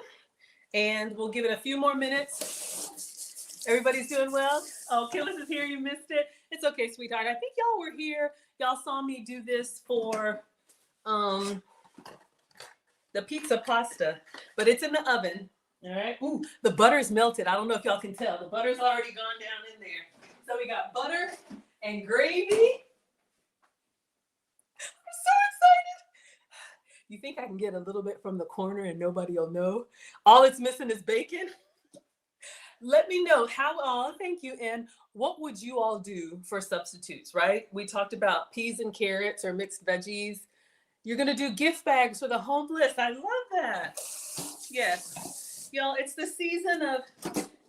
Speaker 1: and we'll give it a few more minutes. Everybody's doing well? Oh, Killis is here, you missed it. It's okay, sweetheart. I think y'all were here. Y'all saw me do this for the pizza pasta, but it's in the oven. All right. Ooh, the butter's melted. I don't know if y'all can tell. The butter's already gone down in there. So we got butter and gravy. I'm so excited. You think I can get a little bit from the corner and nobody will know? All it's missing is bacon. Let me know thank you. And what would you all do for substitutes, right? We talked about peas and carrots or mixed veggies. You're going to do gift bags for the homeless. I love that. Yes. Y'all, it's the season of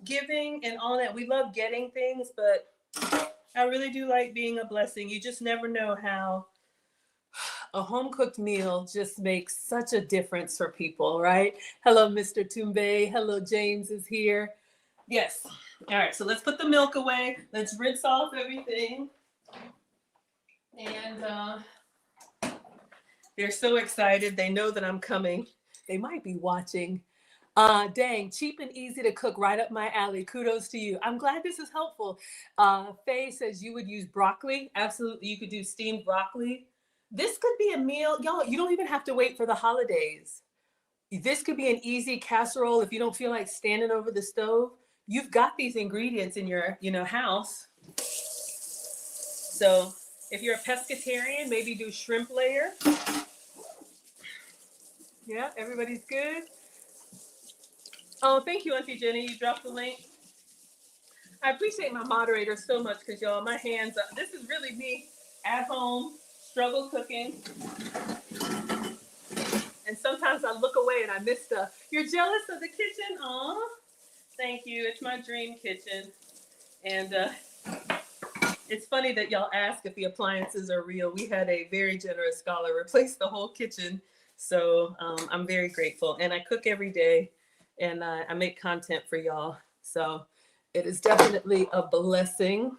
Speaker 1: giving and all that. We love getting things, but I really do like being a blessing. You just never know how a home cooked meal just makes such a difference for people, right? Hello, Mr. Tumbe. Hello, James is here. Yes. All right, so let's put the milk away. Let's rinse off everything. And they're so excited. They know that I'm coming. They might be watching. Dang, cheap and easy to cook, right up my alley. Kudos to you. I'm glad this is helpful. Faye says you would use broccoli. Absolutely, you could do steamed broccoli. This could be a meal. Y'all, you don't even have to wait for the holidays. This could be an easy casserole if you don't feel like standing over the stove. You've got these ingredients in your, house. So if you're a pescatarian, maybe do shrimp layer. Yeah, everybody's good. Oh, thank you, Auntie Jenny. You dropped the link. I appreciate my moderators so much because, y'all, my hands up. This is really me at home, struggle cooking. And sometimes I look away and I miss stuff. You're jealous of the kitchen? Aw. Thank you. It's my dream kitchen. And it's funny that y'all ask if the appliances are real. We had a very generous scholar replace the whole kitchen. So I'm very grateful. And I cook every day and I make content for y'all. So it is definitely a blessing.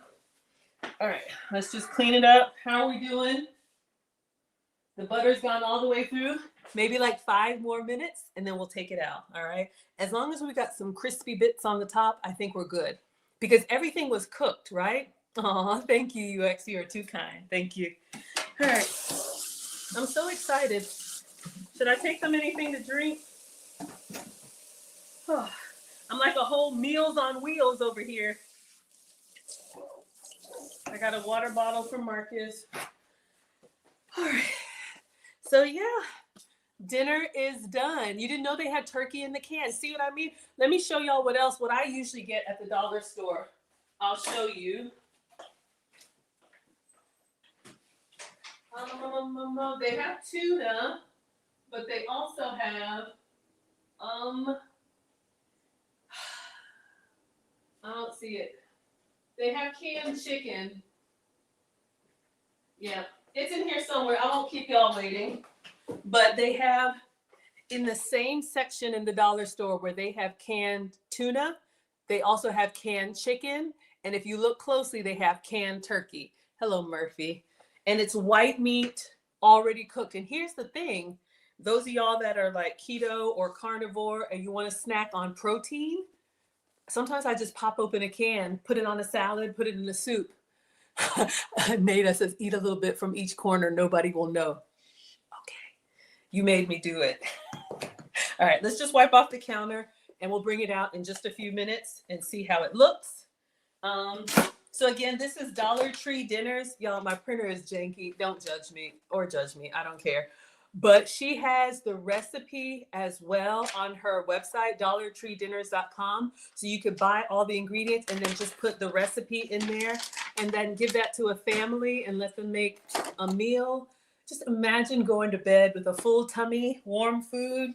Speaker 1: All right, let's just clean it up. How are we doing? The butter's gone all the way through. Maybe like 5 more minutes and then we'll take it out. All right. As long as we got some crispy bits on the top, I think we're good because everything was cooked, right? Oh, thank you, UX. You are too kind. Thank you. All right. I'm so excited. Should I take them anything to drink? Oh, I'm like a whole Meals on Wheels over here. I got a water bottle for Marcus. All right. So yeah, dinner is done. You didn't know they had turkey in the can. See what I mean? Let me show y'all what I usually get at the dollar store. I'll show you. They have tuna, but they also have I don't see it. They have canned chicken. Yeah, it's in here somewhere. I won't keep y'all waiting. But they have in the same section in the dollar store where they have canned tuna, they also have canned chicken. And if you look closely, they have canned turkey. Hello, Murphy. And it's white meat already cooked. And here's the thing. Those of y'all that are like keto or carnivore and you want to snack on protein, sometimes I just pop open a can, put it on a salad, put it in a soup. Nada says, eat a little bit from each corner. Nobody will know. Okay, you made me do it. All right, let's just wipe off the counter and we'll bring it out in just a few minutes and see how it looks. So again, this is Dollar Tree dinners. Y'all, my printer is janky. Don't judge me or judge me. I don't care. But she has the recipe as well on her website, dollartreedinners.com. So you could buy all the ingredients and then just put the recipe in there and then give that to a family and let them make a meal. Just imagine going to bed with a full tummy, warm food.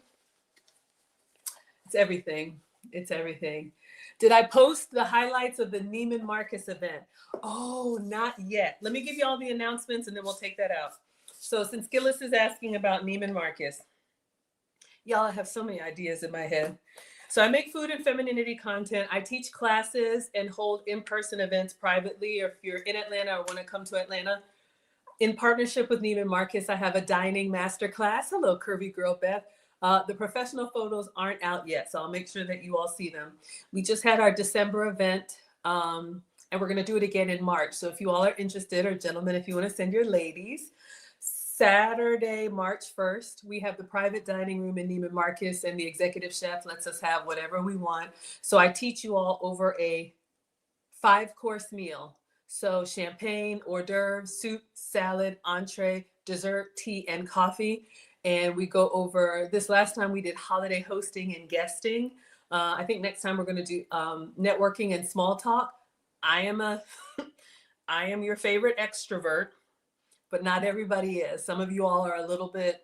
Speaker 1: It's everything. It's everything. Did I post the highlights of the Neiman Marcus event? Oh, not yet. Let me give you all the announcements and then we'll take that out. So since Gillis is asking about Neiman Marcus, y'all, I have so many ideas in my head. So I make food and femininity content. I teach classes and hold in-person events privately. Or if you're in Atlanta or want to come to Atlanta, in partnership with Neiman Marcus, I have a dining masterclass. Hello, Curvy Girl Beth. The professional photos aren't out yet, so I'll make sure that you all see them. We just had our December event, and we're going to do it again in March. So if you all are interested, or gentlemen, if you want to send your ladies, Saturday, March 1st, we have the private dining room in Neiman Marcus, and the executive chef lets us have whatever we want. So I teach you all over a 5-course meal. So champagne, hors d'oeuvres, soup, salad, entree, dessert, tea, and coffee. And we go over this last time we did holiday hosting and guesting. I think next time we're going to do networking and small talk. I am a I am your favorite extrovert, but not everybody is. Some of you all are a little bit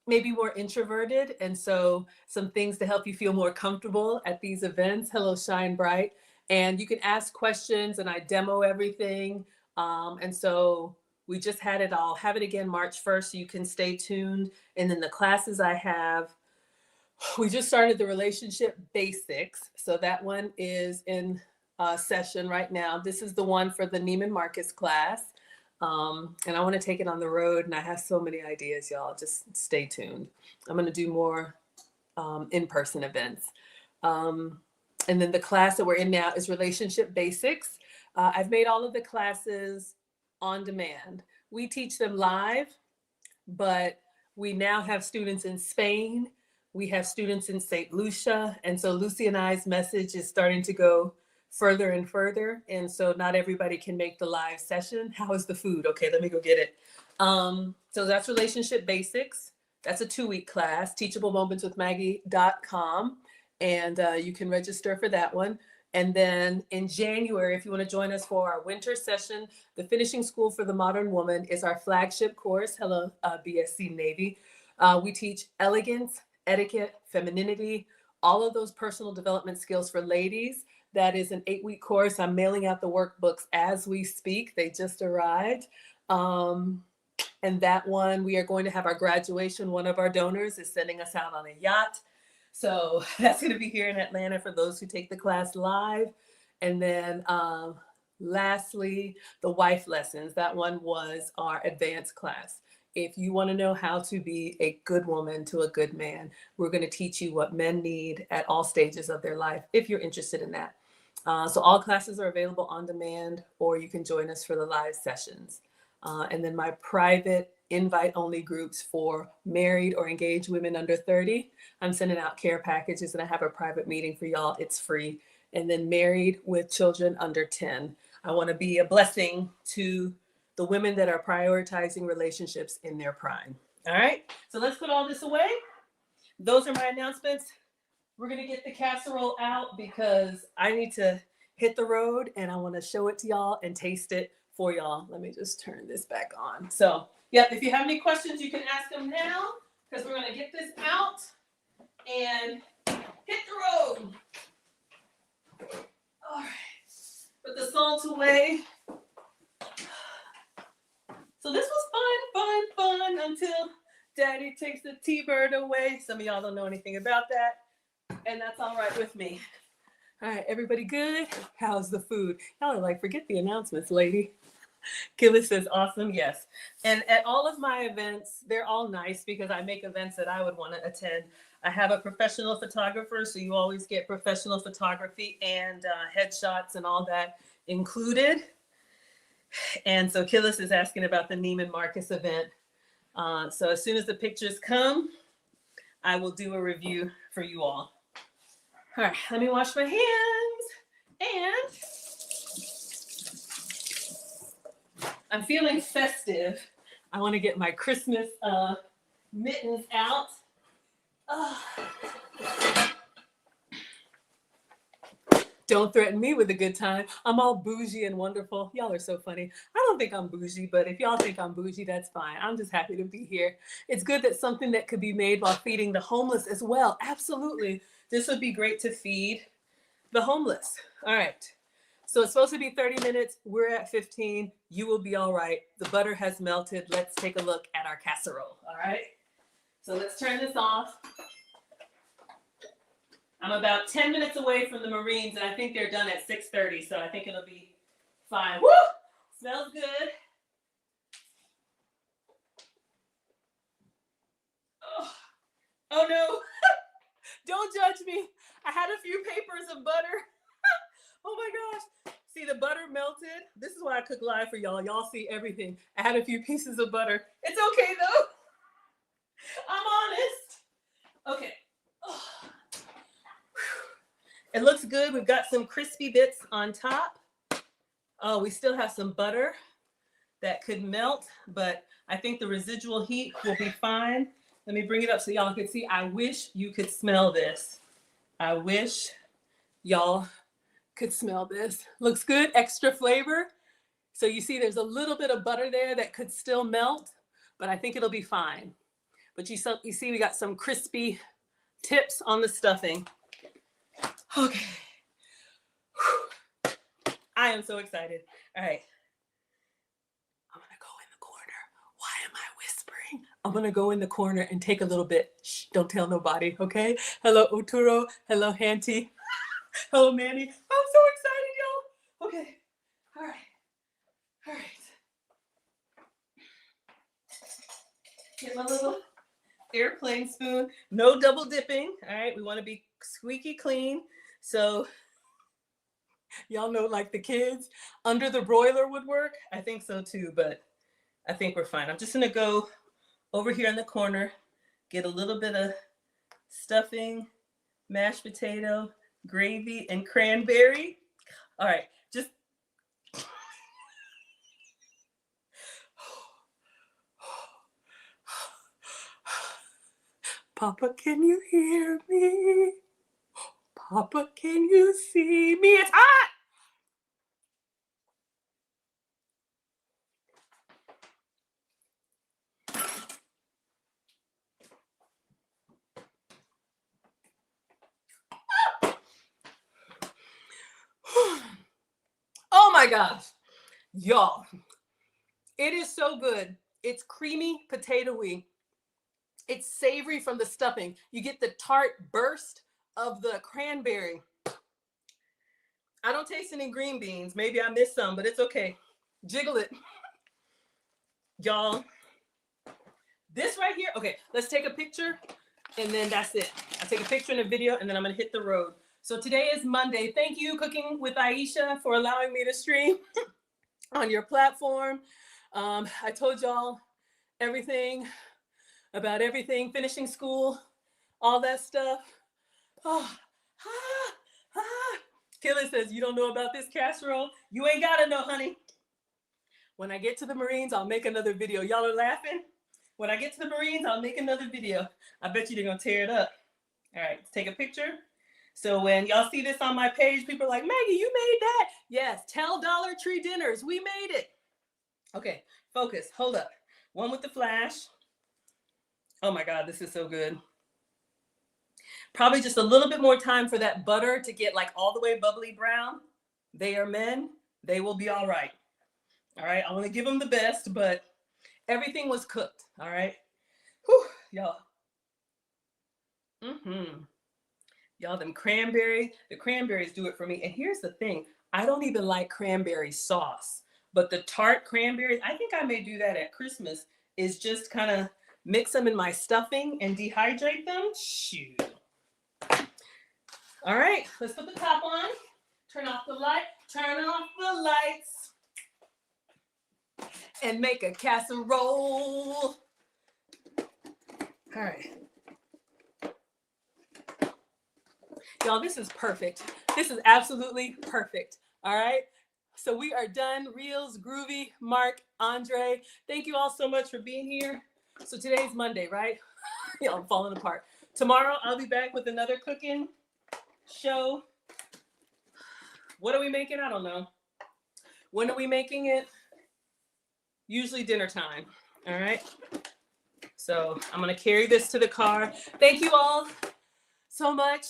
Speaker 1: maybe more introverted. And so some things to help you feel more comfortable at these events. Hello, Shine Bright. And you can ask questions and I demo everything. And so we just had it all. Have it again March 1st, so you can stay tuned. And then the classes I have, we just started the relationship basics. So that one is in session right now. This is the one for the Neiman Marcus class. And I want to take it on the road, and I have so many ideas, y'all. Just stay tuned. I'm going to do more in-person events. And then the class that we're in now is Relationship Basics. I've made all of the classes on demand. We teach them live, but we now have students in Spain. We have students in St. Lucia. And so Lucy and I's message is starting to go further and further. And so not everybody can make the live session. How is the food? Okay, let me go get it. So that's Relationship Basics. That's a 2-week class, teachablemomentswithmaggie.com. And you can register for that one. And then in January, if you want to join us for our winter session, the Finishing School for the Modern Woman is our flagship course. Hello, BSC Navy. We teach elegance, etiquette, femininity, all of those personal development skills for ladies. That is an 8-week course. I'm mailing out the workbooks as we speak. They just arrived. And that one, we are going to have our graduation. One of our donors is sending us out on a yacht. So that's going to be here in Atlanta for those who take the class live. And then lastly, the wife lessons. That one was our advanced class. If you want to know how to be a good woman to a good man, we're going to teach you what men need at all stages of their life, if you're interested in that. So all classes are available on demand, or you can join us for the live sessions. And then my private invite-only groups for married or engaged women under 30. I'm sending out care packages, and I have a private meeting for y'all. It's free. And then married with children under 10. I want to be a blessing to the women that are prioritizing relationships in their prime. All right, so let's put all this away. Those are my announcements. We're going to get the casserole out because I need to hit the road, and I want to show it to y'all and taste it for y'all. Let me just turn this back on. So, yep, if you have any questions, you can ask them now, because we're going to get this out and hit the road. All right, put the salt away. So this was fun until Daddy takes the T-bird away. Some of y'all don't know anything about that, and that's all right with me. All right, everybody good? How's the food? Y'all are like, forget the announcements, lady. Killa says, awesome, yes. And at all of my events, they're all nice because I make events that I would want to attend. I have a professional photographer, so you always get professional photography and headshots and all that included. And so Killis is asking about the Neiman Marcus event. So as soon as the pictures come, I will do a review for you all. All right, let me wash my hands. And I'm feeling festive. I want to get my Christmas mittens out. Don't threaten me with a good time. I'm all bougie and wonderful. Y'all are so funny. I don't think I'm bougie, but if y'all think I'm bougie, that's fine. I'm just happy to be here. It's good that something that could be made while feeding the homeless as well. Absolutely. This would be great to feed the homeless. All right. So it's supposed to be 30 minutes. We're at 15. You will be all right. The butter has melted. Let's take a look at our casserole. All right. So let's turn this off. I'm about 10 minutes away from the Marines, and I think they're done at 6:30, so I think it'll be fine. Woo! Smells good. Oh no. Don't judge me. I had a few papers of butter. Oh my gosh. See the butter melted? This is why I cook live for y'all. Y'all see everything. Add a few pieces of butter. It's okay though. I'm honest. Okay. Oh. It looks good. We've got some crispy bits on top. Oh, we still have some butter that could melt, but I think the residual heat will be fine. Let me bring it up so y'all can see. I wish you could smell this. I wish y'all could smell this. Looks good, extra flavor. So you see there's a little bit of butter there that could still melt, but I think it'll be fine. But you see we got some crispy tips on the stuffing. Okay. I am so excited. All right. I'm gonna go in the corner. Why am I whispering? I'm gonna go in the corner and take a little bit. Shh, don't tell nobody, okay? Hello, Oturo. Hello, Hanty. Hello, Manny. I'm so excited, y'all. Okay. All right. All right. Get my little airplane spoon. No double dipping. All right. We want to be squeaky clean. So y'all know, like the kids under the broiler would work. I think so too, but I think we're fine. I'm just going to go over here in the corner, get a little bit of stuffing, mashed potato, gravy, and cranberry. All right. Just Papa, can you hear me? Papa, can you see me? It's hot! Oh my gosh, y'all. It is so good. It's creamy, potatoey. It's savory from the stuffing. You get the tart burst of the cranberry. I don't taste any green beans. Maybe I missed some, but it's okay. Jiggle it. Y'all, this right here. Okay, let's take a picture and then that's it. I'll take a picture and a video and then I'm gonna hit the road. So today is Monday. Thank you, Cooking with Aisha, for allowing me to stream on your platform. I told y'all everything about everything, finishing school, all that stuff. Oh, Killer says, you don't know about this casserole? You ain't gotta know, honey. When I get to the Marines, I'll make another video. Y'all are laughing? When I get to the Marines, I'll make another video. I bet you they're gonna tear it up. All right, let's take a picture. So when y'all see this on my page, people are like, Maggie, you made that? Yes, tell Dollar Tree dinners, we made it. Okay, focus, hold up. One with the flash. Oh my God, this is so good. Probably just a little bit more time for that butter to get like all the way bubbly brown. They are men, they will be all right. All right, I want to give them the best, but everything was cooked. All right, whew, y'all. Y'all, the cranberries do it for me. And here's the thing, I don't even like cranberry sauce, but the tart cranberries, I think I may do that at Christmas, is just kind of mix them in my stuffing and dehydrate them. Shoot. All right, let's put the top on. Turn off the light. Turn off the lights. And make a casserole. All right. Y'all, this is perfect. This is absolutely perfect. All right. So we are done. Reels, Groovy, Mark, Andre. Thank you all so much for being here. So today's Monday, right? Y'all, I'm falling apart. Tomorrow, I'll be back with another cooking show. What are we making? I don't know. When are we making it? Usually dinner time. All right. So I'm going to carry this to the car. Thank you all so much.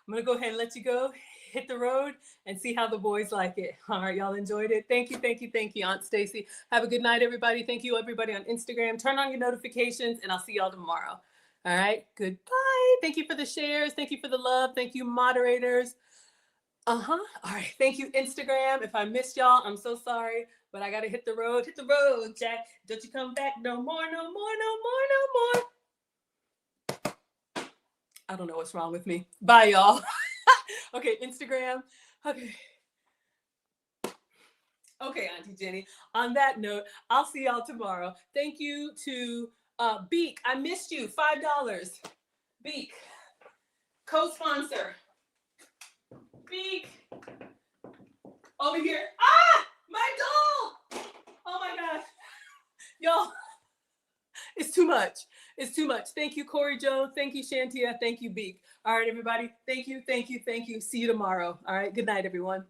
Speaker 1: I'm going to go ahead and let you go, hit the road, and see how the boys like it. All right, y'all enjoyed it. Thank you, thank you, thank you, Aunt Stacy. Have a good night, everybody. Thank you, everybody on Instagram. Turn on your notifications, and I'll see y'all tomorrow. All right, goodbye. Thank you for the shares. Thank you for the love. Thank you, moderators. All right, thank you, Instagram. If I missed y'all, I'm so sorry, but I got to hit the road. Hit the road, Jack. Don't you come back no more, no more, no more, no more. I don't know what's wrong with me. Bye, y'all. Okay, Instagram. Okay. Okay, Auntie Jenny. On that note, I'll see y'all tomorrow. Thank you to Beak. I missed you. $5. Beak. Co-sponsor. Beak. Over here. Ah! My doll! Oh my gosh. Y'all, it's too much. It's too much. Thank you, Corey Jones. Thank you, Shantia. Thank you, Beak. All right, everybody. Thank you, thank you, thank you. See you tomorrow. All right. Good night, everyone.